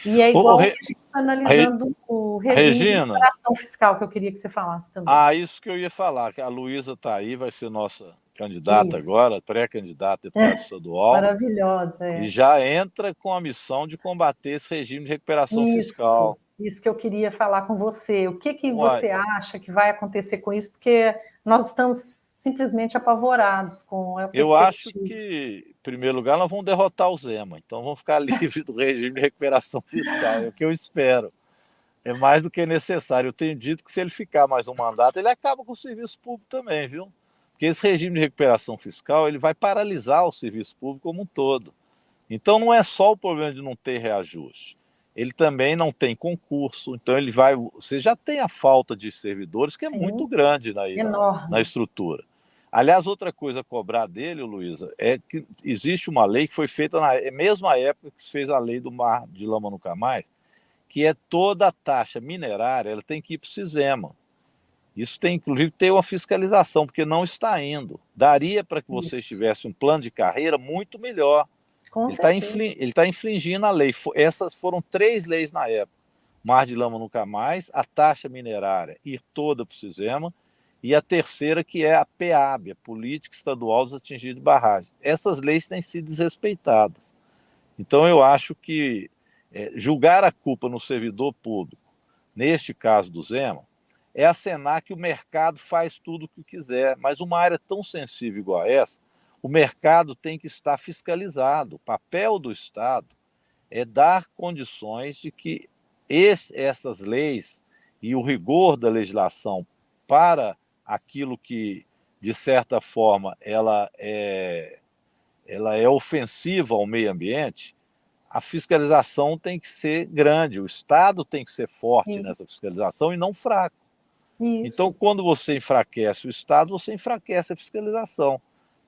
S1: E é igual que a gente está analisando o regime de recuperação fiscal, que eu queria que você falasse também.
S3: Isso que eu ia falar, que a Luísa está aí, vai ser nossa candidata agora, pré-candidata a deputada estadual.
S1: Maravilhosa,
S3: E já entra com a missão de combater esse regime de recuperação fiscal.
S1: Isso que eu queria falar com você. O que você acha que vai acontecer com isso? Porque nós estamos simplesmente apavorados com a perspectiva.
S3: Eu acho que, em primeiro lugar, nós vamos derrotar o Zema, então vamos ficar livres do regime de recuperação fiscal, é o que eu espero. É mais do que necessário. Eu tenho dito que se ele ficar mais um mandato, ele acaba com o serviço público também, viu? Porque esse regime de recuperação fiscal, ele vai paralisar o serviço público como um todo. Então não é só o problema de não ter reajuste. Ele também não tem concurso, então você já tem a falta de servidores, que é muito grande na estrutura. Aliás, outra coisa a cobrar dele, Luísa, é que existe uma lei que foi feita na mesma época que se fez a lei do Mar de Lama Nunca Mais, que é toda a taxa minerária, ela tem que ir para o Cisema. Isso tem, inclusive, ter uma fiscalização, porque não está indo. Daria para que vocês tivessem um plano de carreira muito melhor. Ele está infringindo a lei. Essas foram 3 leis na época. Mar de Lama Nunca Mais, a taxa minerária ir toda para o Cisema, e a terceira, que é a PEAB, a Política Estadual dos Atingidos de Barragem. Essas leis têm sido desrespeitadas. Então, eu acho que julgar a culpa no servidor público, neste caso do Zema, é acenar que o mercado faz tudo o que quiser, mas uma área tão sensível igual a essa, o mercado tem que estar fiscalizado. O papel do Estado é dar condições de que essas leis e o rigor da legislação para aquilo que, de certa forma, ela é ofensiva ao meio ambiente, a fiscalização tem que ser grande, o Estado tem que ser forte nessa fiscalização e não fraco. Então, quando você enfraquece o Estado, você enfraquece a fiscalização.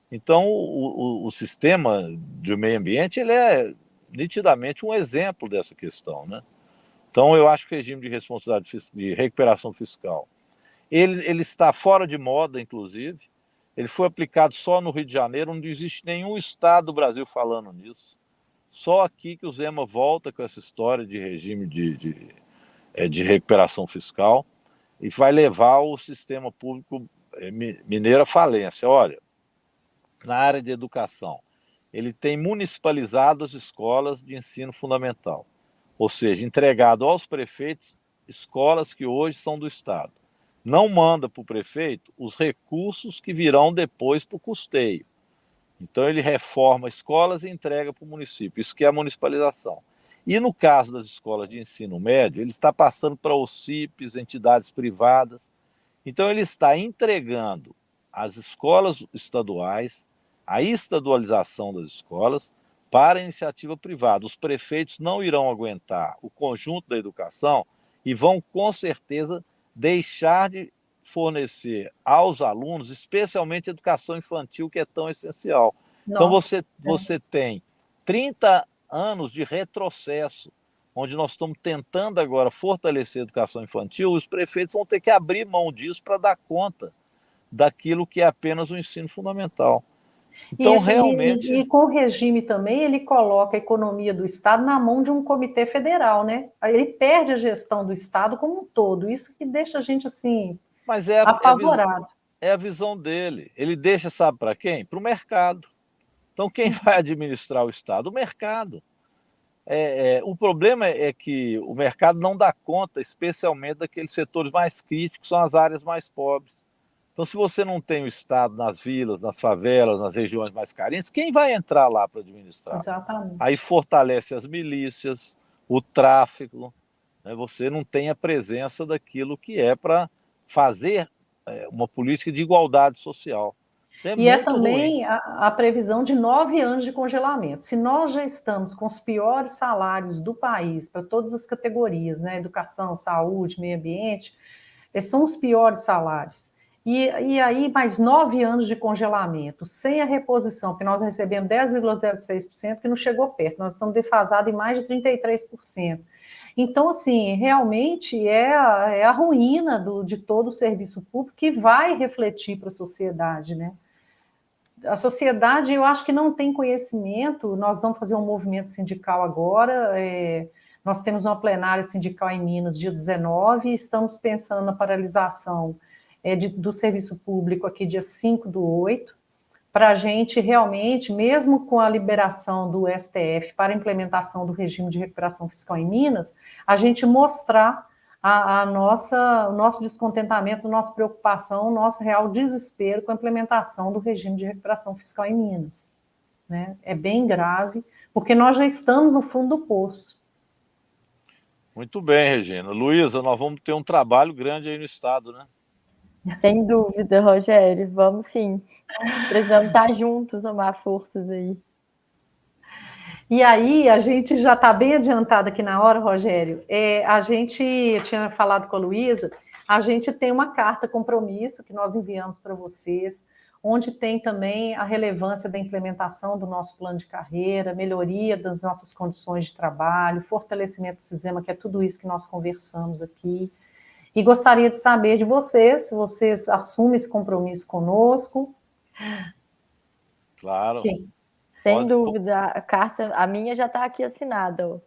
S3: Então, o sistema de meio ambiente ele é nitidamente um exemplo dessa questão, né? Então, eu acho que o regime de responsabilidade de recuperação fiscal, ele está fora de moda, inclusive. Ele foi aplicado só no Rio de Janeiro, não existe nenhum estado do Brasil falando nisso. Só aqui que o Zema volta com essa história de regime de recuperação fiscal e vai levar o sistema público mineiro à falência. Olha, na área de educação, ele tem municipalizado as escolas de ensino fundamental, ou seja, entregado aos prefeitos escolas que hoje são do Estado. Não manda para o prefeito os recursos que virão depois para o custeio. Então, ele reforma escolas e entrega para o município. Isso que é a municipalização. E no caso das escolas de ensino médio, ele está passando para OCIPs, entidades privadas. Então, ele está entregando às escolas estaduais a estadualização das escolas para a iniciativa privada. Os prefeitos não irão aguentar o conjunto da educação e vão, com certeza, deixar de fornecer aos alunos, especialmente educação infantil, que é tão essencial. Então, você tem 30 anos de retrocesso, onde nós estamos tentando agora fortalecer a educação infantil, os prefeitos vão ter que abrir mão disso para dar conta daquilo que é apenas o ensino fundamental. Então, realmente...
S1: E com o regime também, ele coloca a economia do Estado na mão de um comitê federal, né? Aí ele perde a gestão do Estado como um todo. Isso que deixa a gente, assim,
S3: Mas
S1: apavorado.
S3: É a visão dele. Ele deixa, sabe para quem? Para o mercado. Então, quem vai administrar o Estado? O mercado. O problema é que o mercado não dá conta, especialmente daqueles setores mais críticos, que são as áreas mais pobres. Então, se você não tem o Estado nas vilas, nas favelas, nas regiões mais carentes, quem vai entrar lá para administrar?
S1: Exatamente.
S3: Aí fortalece as milícias, o tráfico, né? Você não tem a presença daquilo que é para fazer uma política de igualdade social.
S1: E é também a previsão de 9 anos de congelamento. Se nós já estamos com os piores salários do país, para todas as categorias, né? Educação, saúde, meio ambiente, são os piores salários. E aí, mais 9 anos de congelamento, sem a reposição, porque nós recebemos 10,06%, que não chegou perto, nós estamos defasados em mais de 33%. Então, assim, realmente é a ruína de todo o serviço público que vai refletir para a sociedade, né? A sociedade, eu acho que não tem conhecimento. Nós vamos fazer um movimento sindical agora, nós temos uma plenária sindical em Minas, dia 19, e estamos pensando na paralisação do serviço público aqui, dia 5/8, para a gente realmente, mesmo com a liberação do STF para a implementação do regime de recuperação fiscal em Minas, a gente mostrar o nosso descontentamento, a nossa preocupação, o nosso real desespero com a implementação do regime de recuperação fiscal em Minas, né? É bem grave, porque nós já estamos no fundo do poço.
S3: Muito bem, Regina. Luísa, nós vamos ter um trabalho grande aí no Estado, né?
S2: Sem dúvida, Rogério. Vamos sim. Precisamos estar juntos, somar forças aí.
S1: E aí, a gente já está bem adiantado aqui na hora, Rogério. A gente tinha falado com a Luísa, a gente tem uma carta compromisso que nós enviamos para vocês, onde tem também a relevância da implementação do nosso plano de carreira, melhoria das nossas condições de trabalho, fortalecimento do sistema, que é tudo isso que nós conversamos aqui. E gostaria de saber de vocês, se vocês assumem esse compromisso conosco.
S3: Claro.
S1: Sim.
S2: Sem dúvida, a carta, a minha já está aqui assinada.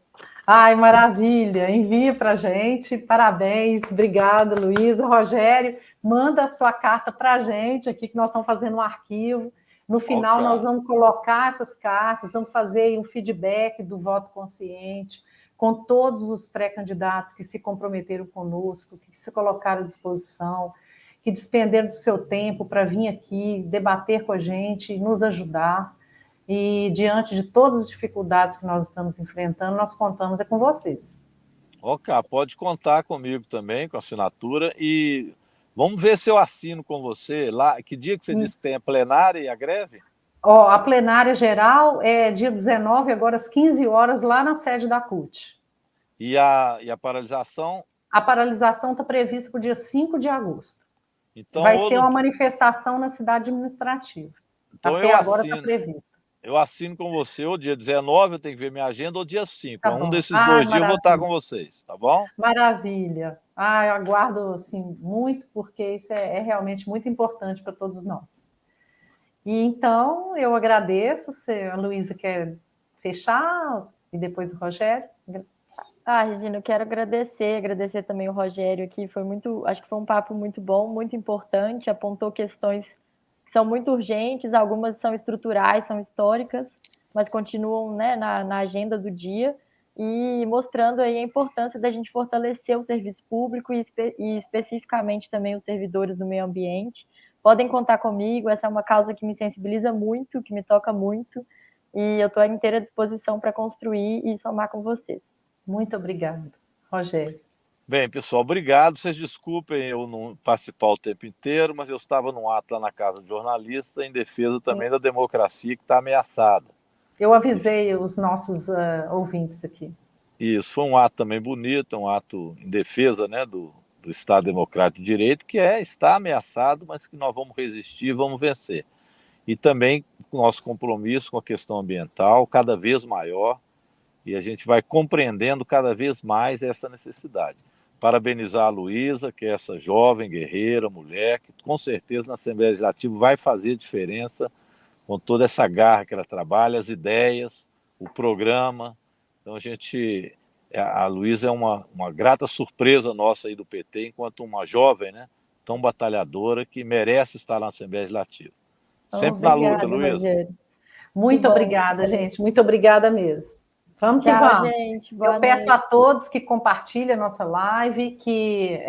S1: Ai, maravilha, envia para a gente, parabéns, obrigada, Luísa. Rogério, manda a sua carta para a gente aqui, que nós estamos fazendo um arquivo. No final, nós vamos colocar essas cartas, vamos fazer um feedback do voto consciente, com todos os pré-candidatos que se comprometeram conosco, que se colocaram à disposição. que despenderam do seu tempo para vir aqui debater com a gente, nos ajudar. E diante de todas as dificuldades que nós estamos enfrentando, nós contamos com vocês.
S3: Ok, pode contar comigo também, com assinatura, e vamos ver se eu assino com você lá. Que dia que você disse que tem a plenária e a greve?
S1: Ó, a plenária geral é dia 19, agora às 15 horas, lá na sede da CUT.
S3: E a paralisação?
S1: A paralisação está prevista para o dia 5 de agosto.
S3: Então,
S1: vai ser uma manifestação na cidade administrativa.
S3: Então
S1: até agora está prevista.
S3: Eu assino com você ou dia 19, eu tenho que ver minha agenda, ou dia 5.
S1: Tá
S3: Um
S1: bom.
S3: desses 2 dias
S1: maravilha.
S3: eu vou estar com vocês, tá bom?
S1: Maravilha. Eu aguardo assim, muito, porque isso é realmente muito importante para todos nós. E então, eu agradeço. Se a Luísa quer fechar, e depois o Rogério.
S2: Regina, eu quero agradecer também o Rogério aqui, acho que foi um papo muito bom, muito importante, apontou questões que são muito urgentes, algumas são estruturais, são históricas, mas continuam, né, na agenda do dia, e mostrando aí a importância da gente fortalecer o serviço público e especificamente também os servidores do meio ambiente. Podem contar comigo, essa é uma causa que me sensibiliza muito, que me toca muito, e eu estou à inteira disposição para construir e somar com vocês.
S1: Muito obrigada, Rogério.
S3: Bem, pessoal, obrigado. Vocês desculpem eu não participar o tempo inteiro, mas eu estava num ato lá na Casa de Jornalista em defesa também da democracia que está ameaçada.
S1: Eu avisei os nossos ouvintes aqui.
S3: Isso, foi um ato também bonito, um ato em defesa, né, do Estado Democrático de Direito, que está ameaçado, mas que nós vamos resistir, vamos vencer. E também o nosso compromisso com a questão ambiental cada vez maior, e a gente vai compreendendo cada vez mais essa necessidade. Parabenizar a Luísa, que é essa jovem, guerreira, mulher, que com certeza na Assembleia Legislativa vai fazer diferença com toda essa garra que ela trabalha, as ideias, o programa. Então a Luísa é uma grata surpresa nossa aí do PT, enquanto uma jovem, né, tão batalhadora, que merece estar na Assembleia Legislativa. Sempre na luta, Luísa.
S1: Muito obrigada, gente. Muito obrigada mesmo. Vamos que vamos.
S2: Gente.
S1: Eu peço a todos que compartilhem a nossa live, que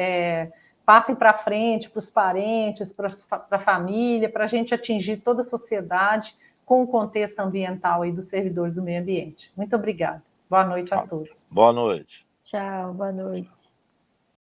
S1: passem para frente, para os parentes, para a família, para a gente atingir toda a sociedade com o contexto ambiental aí dos servidores do meio ambiente. Muito obrigada. Boa noite a todos.
S3: Boa noite.
S2: Tchau, boa noite.